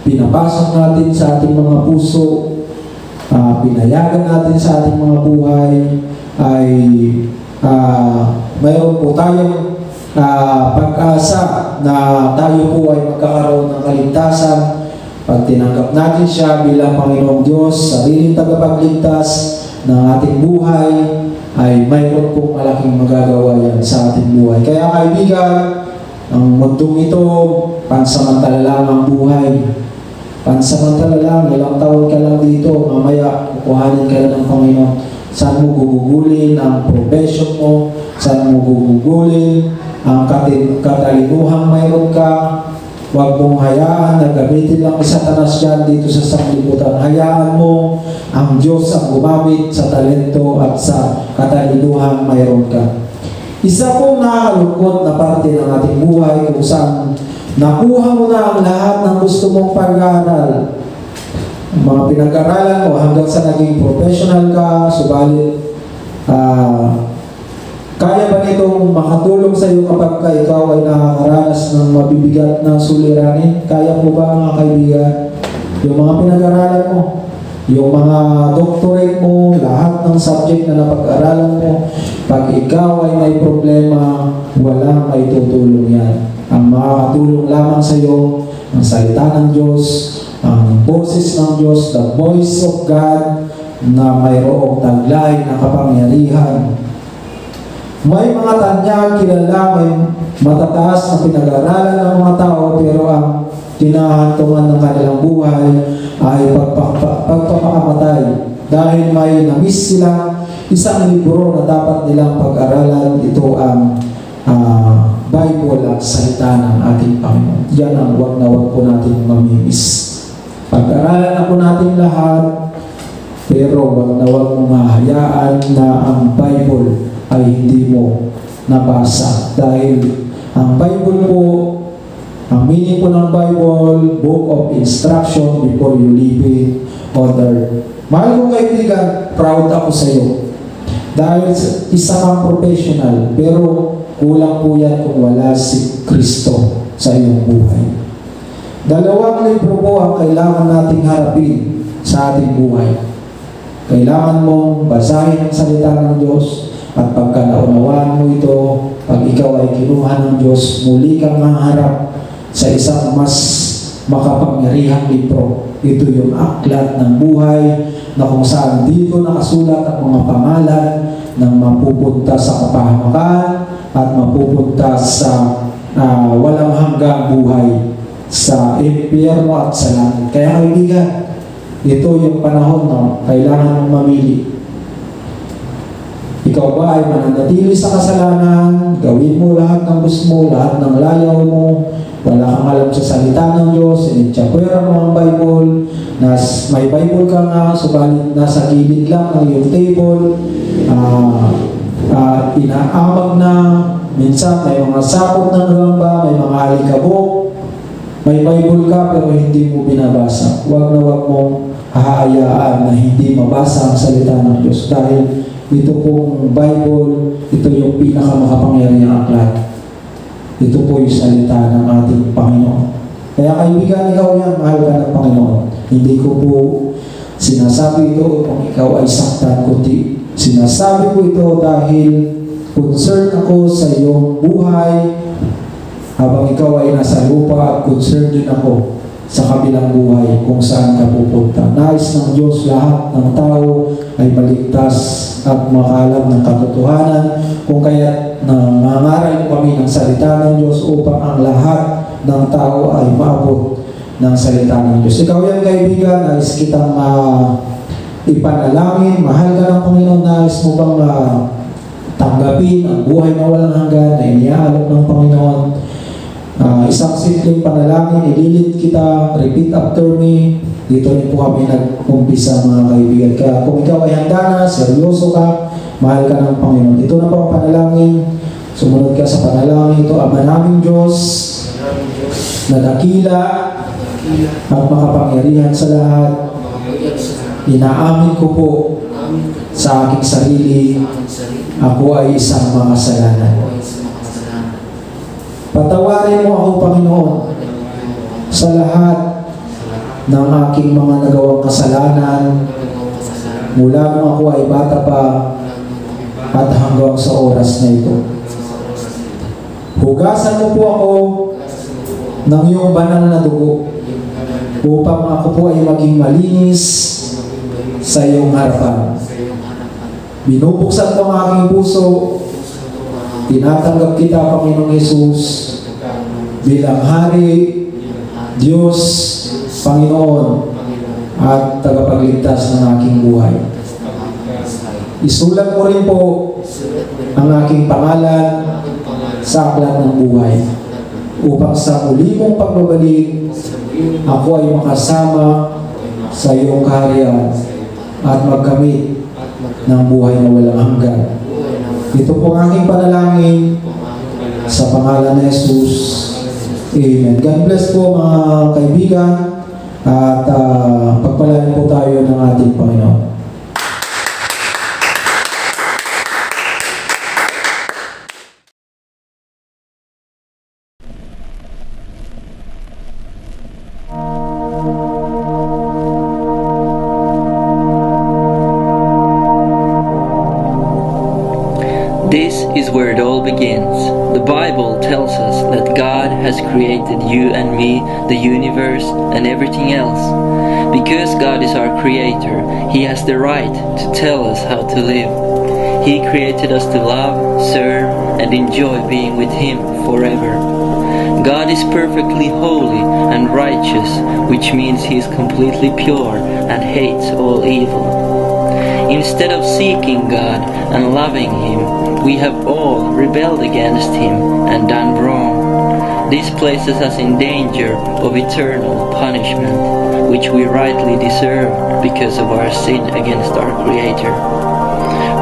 Speaker 9: pinapasok natin sa ating mga puso, pinayagan natin sa ating mga buhay, ay mayroon po tayong pag-asa na tayo po ay magkakaroon ng kaligtasan. Pag tinanggap natin siya bilang Panginoong Diyos, sariling tagapagligtas ng ating buhay, ay mayroon pong malaking magagawa yan sa ating buhay. Kaya kaibigan, ang mundong ito, pansamantala lang ang buhay. Pansamantala lang, ilang taon ka lang dito, mamaya kukuhanin ka lang ng Panginoon. Saan mo gugugulin ang profession mo, saan mo gugugulin ang katalinuhang mayroon ka. Huwag mong hayaan na gamitin lang ni Satanas yan dito sa sanglibutan. Hayaan mo ang Diyos ang gumamit sa talento at sa katalinuhang mayroon ka. Isa pong nakakalungkot na parte ng ating buhay kung saan nakuha mo na ang lahat ng gusto mong pag-aaral. Mga pinag-aralan mo hanggang sa naging professional ka, subalit kaya ba nitong makatulong sa iyo kapag ikaw ay nakakaranas ng mabibigat na suliranin? Kaya po ba mga kaibigan? Yung mga pinag-aralan mo, yung mga doctorate mo, lahat ng subject na napag-aralan mo, pag ikaw ay may problema, walang may tutulong yan. Ang makakatulong lamang sa iyo, ang salita ng Diyos, ang boses ng Diyos, the voice of God, na mayroong taglay na kapangyarihan. May mga tanyag, kilala, may matataas na pinag-aralan ng mga tao, pero ang tinahantungan ng kanilang buhay ay pagpapakamatay. Dahil may namiss silang isang libro na dapat nilang pag-aralan, ito ang Bible at salita ng ating Panginoon. Yan ang wag na wag po natin mamimiss. Pag-aralan na po natin lahat, pero wag na wag mong mahayaan na ang Bible ay hindi mo nabasa. Dahil ang Bible po, ang meaning po ng Bible, book of instruction before you leave it on earth. Mahal kong kaibigan, proud ako sa iyo. Dahil isa kang professional, pero kulang po yan kung wala si Kristo sa iyong buhay. Dalawang libro po ang kailangan nating harapin sa ating buhay. Kailangan mong basahin ang salita ng Diyos, at pagka naunawaan mo ito, pag ikaw ay kinuha ng Diyos, muli kang maharap sa isang mas makapangyarihang libro. Ito yung aklat ng buhay na kung saan dito nakasulat ang mga pangalan ng mapupunta sa kapahamakan at mapupunta sa walang hanggang buhay, sa impyerno at sa langit. Kaya kaibigan, ito yung panahon na kailangan mong mamili. Ikaw ba ay mananatili sa kasalanan, gawin mo lahat ng gusto mo, lahat ng layaw mo, wala kang alam sa salita ng Diyos, initsapwera mo ang Bible, may Bible ka nga, subalit nasa gilid lang ng iyong table, inaamag na, minsan may mga sakot ng gamba, may mga alikabok, may Bible ka pero hindi mo binabasa. Huwag na huwag mong haayaan na hindi mabasa ang salita ng Diyos dahil ito pong Bible, ito yung pinakamakapangyarihang aklat. Ito po yung salita ng ating Panginoon. Kaya kaibigan, ikaw yan, mahal ka ng Panginoon. Hindi ko po sinasabi ito upang ikaw ay saktan, kundi sinasabi ko ito dahil concerned ako sa iyong buhay habang ikaw ay nasa lupa at concerned din ako sa kabilang buhay kung saan ka pupunta. Nais ng Diyos lahat ng tao ay maligtas at makalam ng katotohanan, kung kaya nangangaral kami ng salita ng Diyos upang ang lahat ng tao ay maabot ng salita ng Diyos. Ikaw yan, kaibigan, nais kitang ipanalangin, mahal ka ng Panginoon, nais mo bang tanggapin ang buhay na walang hanggan na iniaalok ng Panginoon. Isang simpleng panalangin, ililid kita, repeat after me. Dito rin po kami nag-umpisa, mga kaibigan. Kaya kung ikaw ay handa na, seryoso ka, mahal ka ng Panginoon. Ito na po ang panalangin. Sumunod ka sa panalangin ito. Ama naming Diyos, na dakila at makapangyarihan sa lahat, inaamin ko po sa aking sarili, ako ay isang makasalanan. Patawarin mo ako, Panginoon, sa lahat ng aking mga nagawang kasalanan mula nung ako ay bata pa at hanggang sa oras na ito. Hugasan mo po ako ng iyong banal na dugo upang ako po ay maging malinis sa iyong harapan. Binubuksan ko ang aking puso. Tinatanggap kita, Panginoong Hesus, bilang Hari, Diyos, Panginoon, at tagapagligtas ng aking buhay. Isulat mo rin po ang aking pangalan sa aklat ng buhay upang sa muli mong pagbabalik, ako ay makasama sa iyong kaharian at magkamit ng buhay na walang hanggan. Ito po ang aking panalangin sa pangalan ni Jesus. Amen. God bless po, mga kaibigan, at pagpalain po tayo ng ating Panginoon.
Speaker 10: This is where it all begins. The Bible tells us that God has created you and me, the universe, and everything else. Because God is our creator, He has the right to tell us how to live. He created us to love, serve, and enjoy being with Him forever. God is perfectly holy and righteous, which means He is completely pure and hates all evil. Instead of seeking God and loving Him, we have all rebelled against Him and done wrong. This places us in danger of eternal punishment, which we rightly deserve because of our sin against our Creator.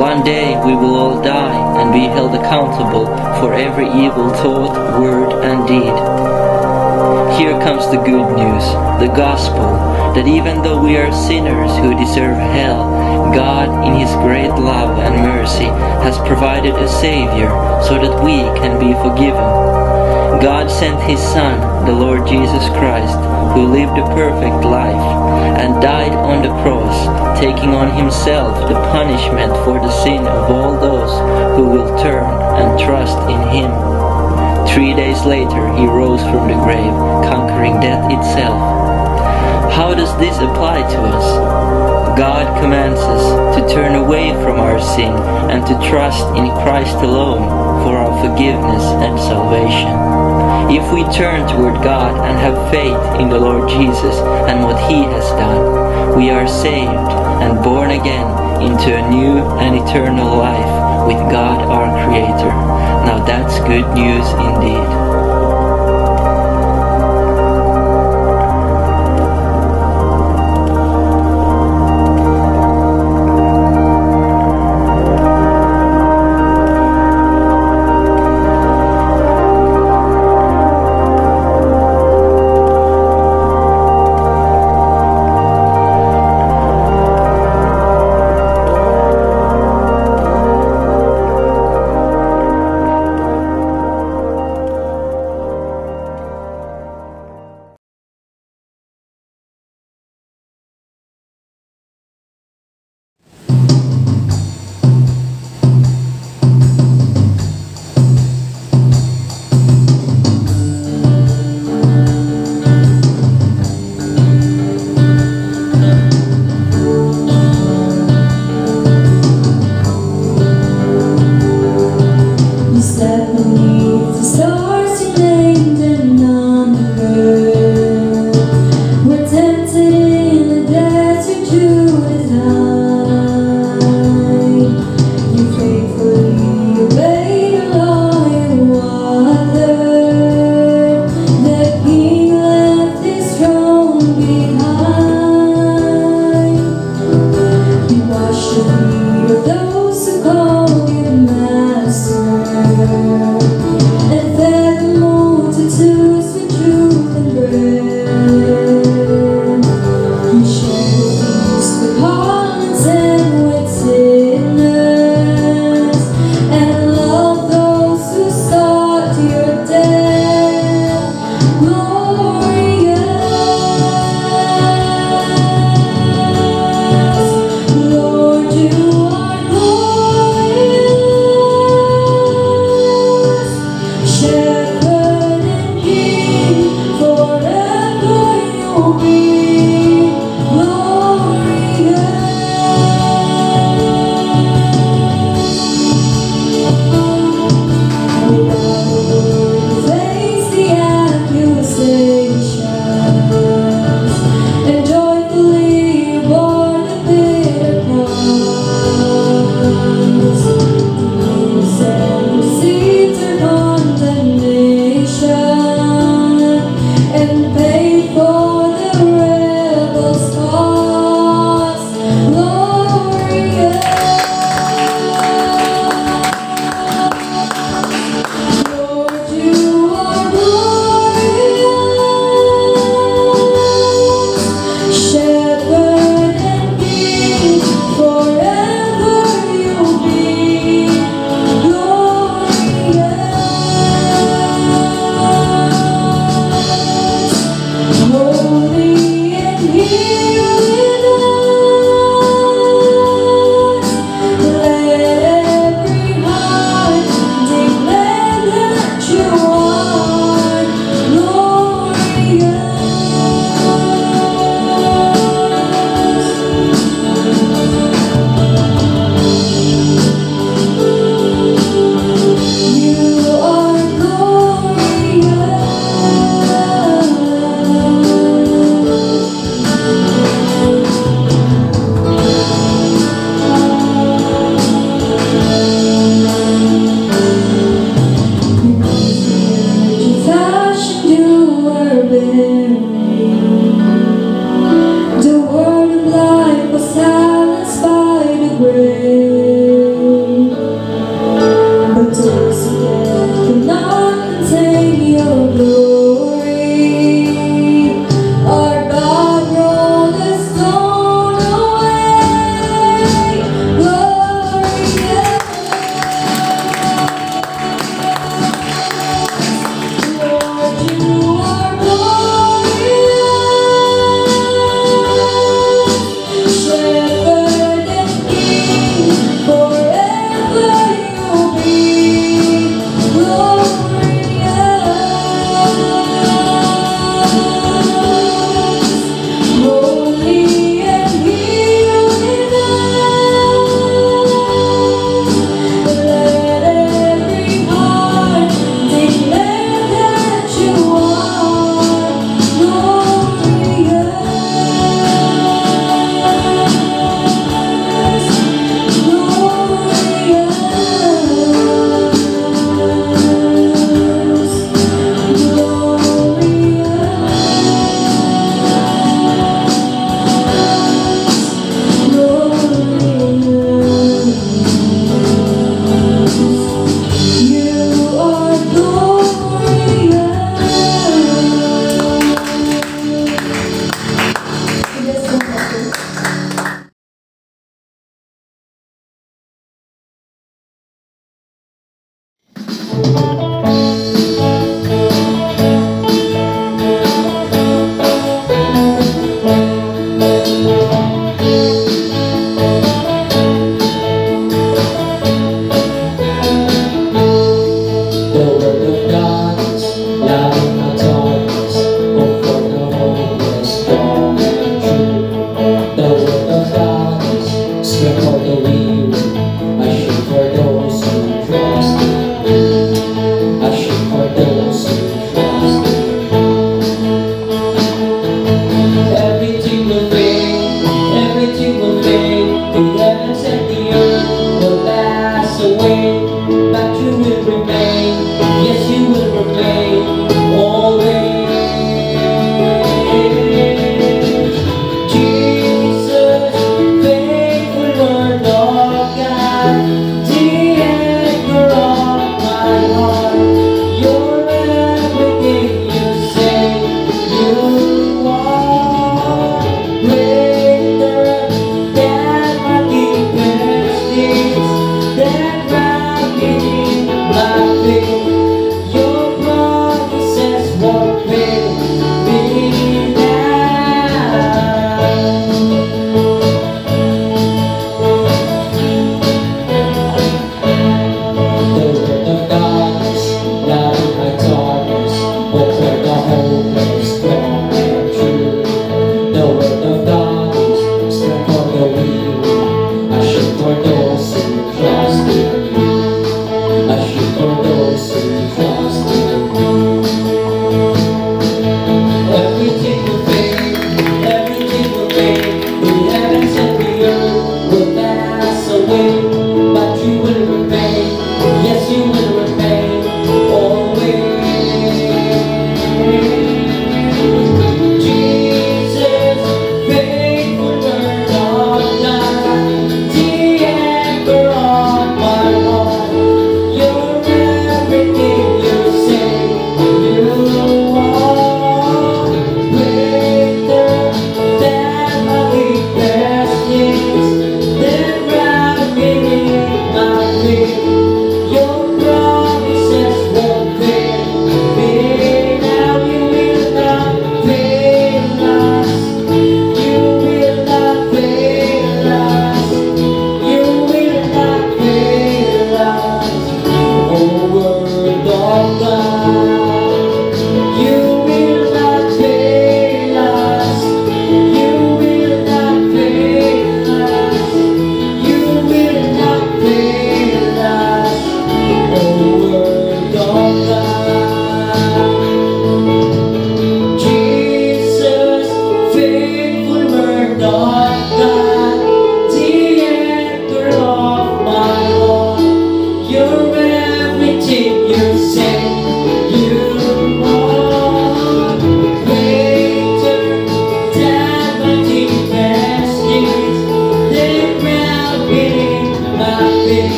Speaker 10: One day we will all die and be held accountable for every evil thought, word, and deed. Here comes the good news, the gospel, that even though we are sinners who deserve hell, God, in His great love and mercy, has provided a Savior so that we can be forgiven. God sent His Son, the Lord Jesus Christ, who lived a perfect life and died on the cross, taking on Himself the punishment for the sin of all those who will turn and trust in Him. 3 days later, He rose from the grave, conquering death itself. How does this apply to us? God commands us to turn away from our sin and to trust in Christ alone for our forgiveness and salvation. If we turn toward God and have faith in the Lord Jesus and what He has done, we are saved and born again into a new and eternal life with God our Creator. Now that's good news indeed.
Speaker 5: Lord, you are glorious.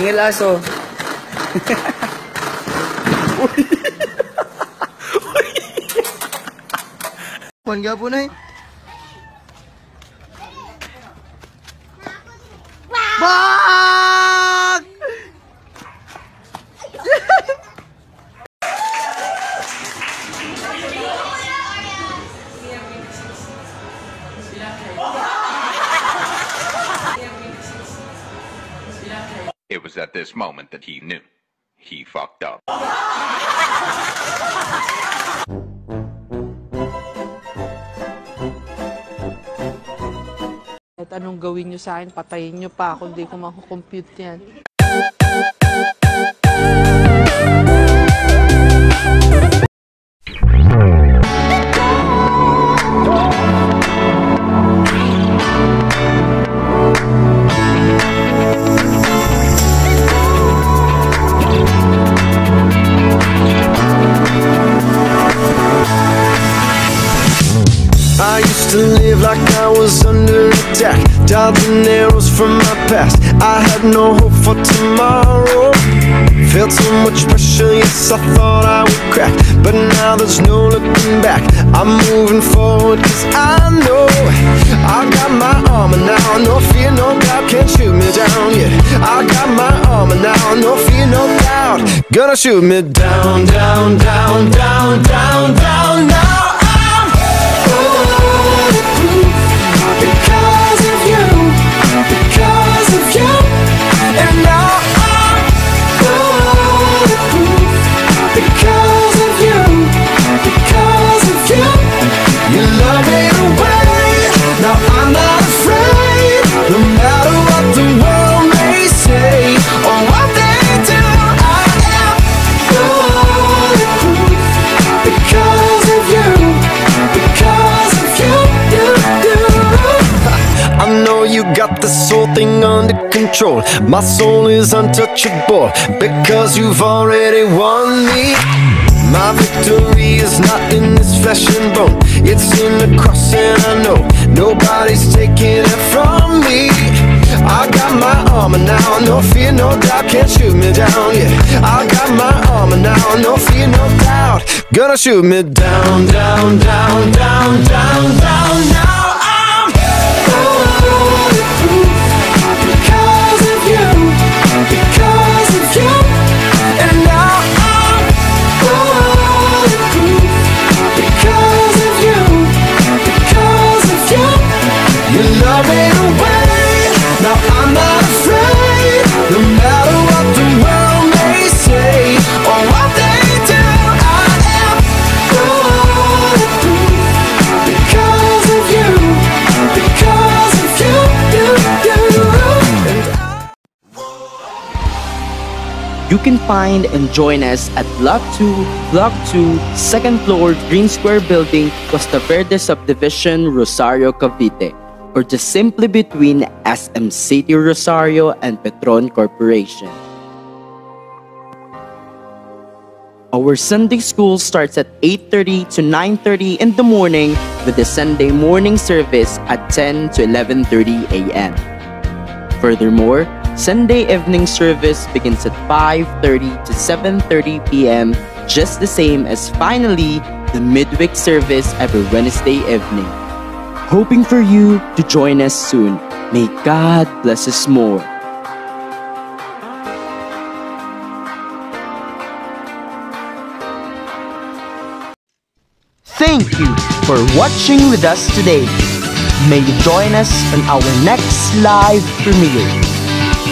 Speaker 11: Tingil aso.
Speaker 12: Kuan gapon ay. Bak!
Speaker 13: It was at this moment that he knew. He fucked up.
Speaker 14: At anong gawin nyo sa akin, patayin nyo pa ako, hindi ko makakompute yan.
Speaker 1: I used to live like I was under attack, dodging arrows from my past. I had no hope for tomorrow. Felt so much pressure, yes, I thought I would crack, but now there's no looking back. I'm moving forward cause I know I got my armor now, no fear, no doubt, can't shoot me down, yeah. I got my armor now, no fear, no doubt, gonna shoot me down, down, down, down, down, down, now. Because of you, because of you, and now I'm bulletproof. Because of you, because of you, you love me away. Now I'm not afraid, no matter what the world may say or what they do. I am bulletproof. Because of you, because of you, I know you got this whole thing under control. My soul is untouchable because you've already won me. My victory is not in this flesh and bone, it's in the cross, and I know nobody's taking it from me. I got my armor now, no fear, no doubt, can't shoot me down, yeah. I got my armor now, no fear, no doubt, gonna shoot me down, down, down, down, down, down, now. Because of you, because of you, and now I'm bulletproof. Because of you, because of you, you love me away. Now I'm not afraid, no matter what the world may say or what they do. I am bulletproof. Because of you, because of you,
Speaker 2: You can find and join us at Block 2, second floor, Green Square Building, Costa Verde Subdivision, Rosario, Cavite, or just simply between SM City Rosario and Petron Corporation. Our Sunday school starts at 8:30 to 9:30 in the morning, with the Sunday morning service at 10 to 11:30 a.m. Furthermore, Sunday evening service begins at 5:30 to 7:30 p.m., just the same as finally the midweek service every Wednesday evening. Hoping for you to join us soon. May God bless us more. Thank you for watching with us today. May you join us on our next live premiere.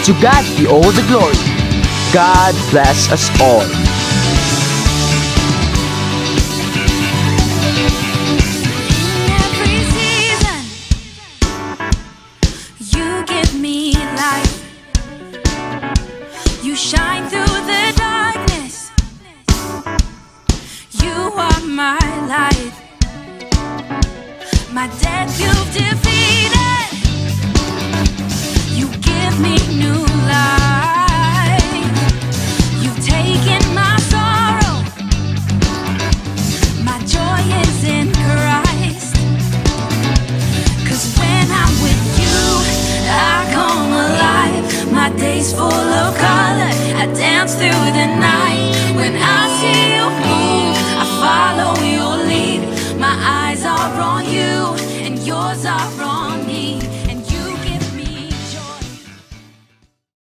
Speaker 2: To God be all the glory. God bless us all.
Speaker 5: Every season, you give me life. You shine through the darkness. You are my light. My death you've defeated. You give me new life. You've taken my sorrow. My joy is in Christ. 'Cause when I'm with you, I come alive. My day's full of color. through the night.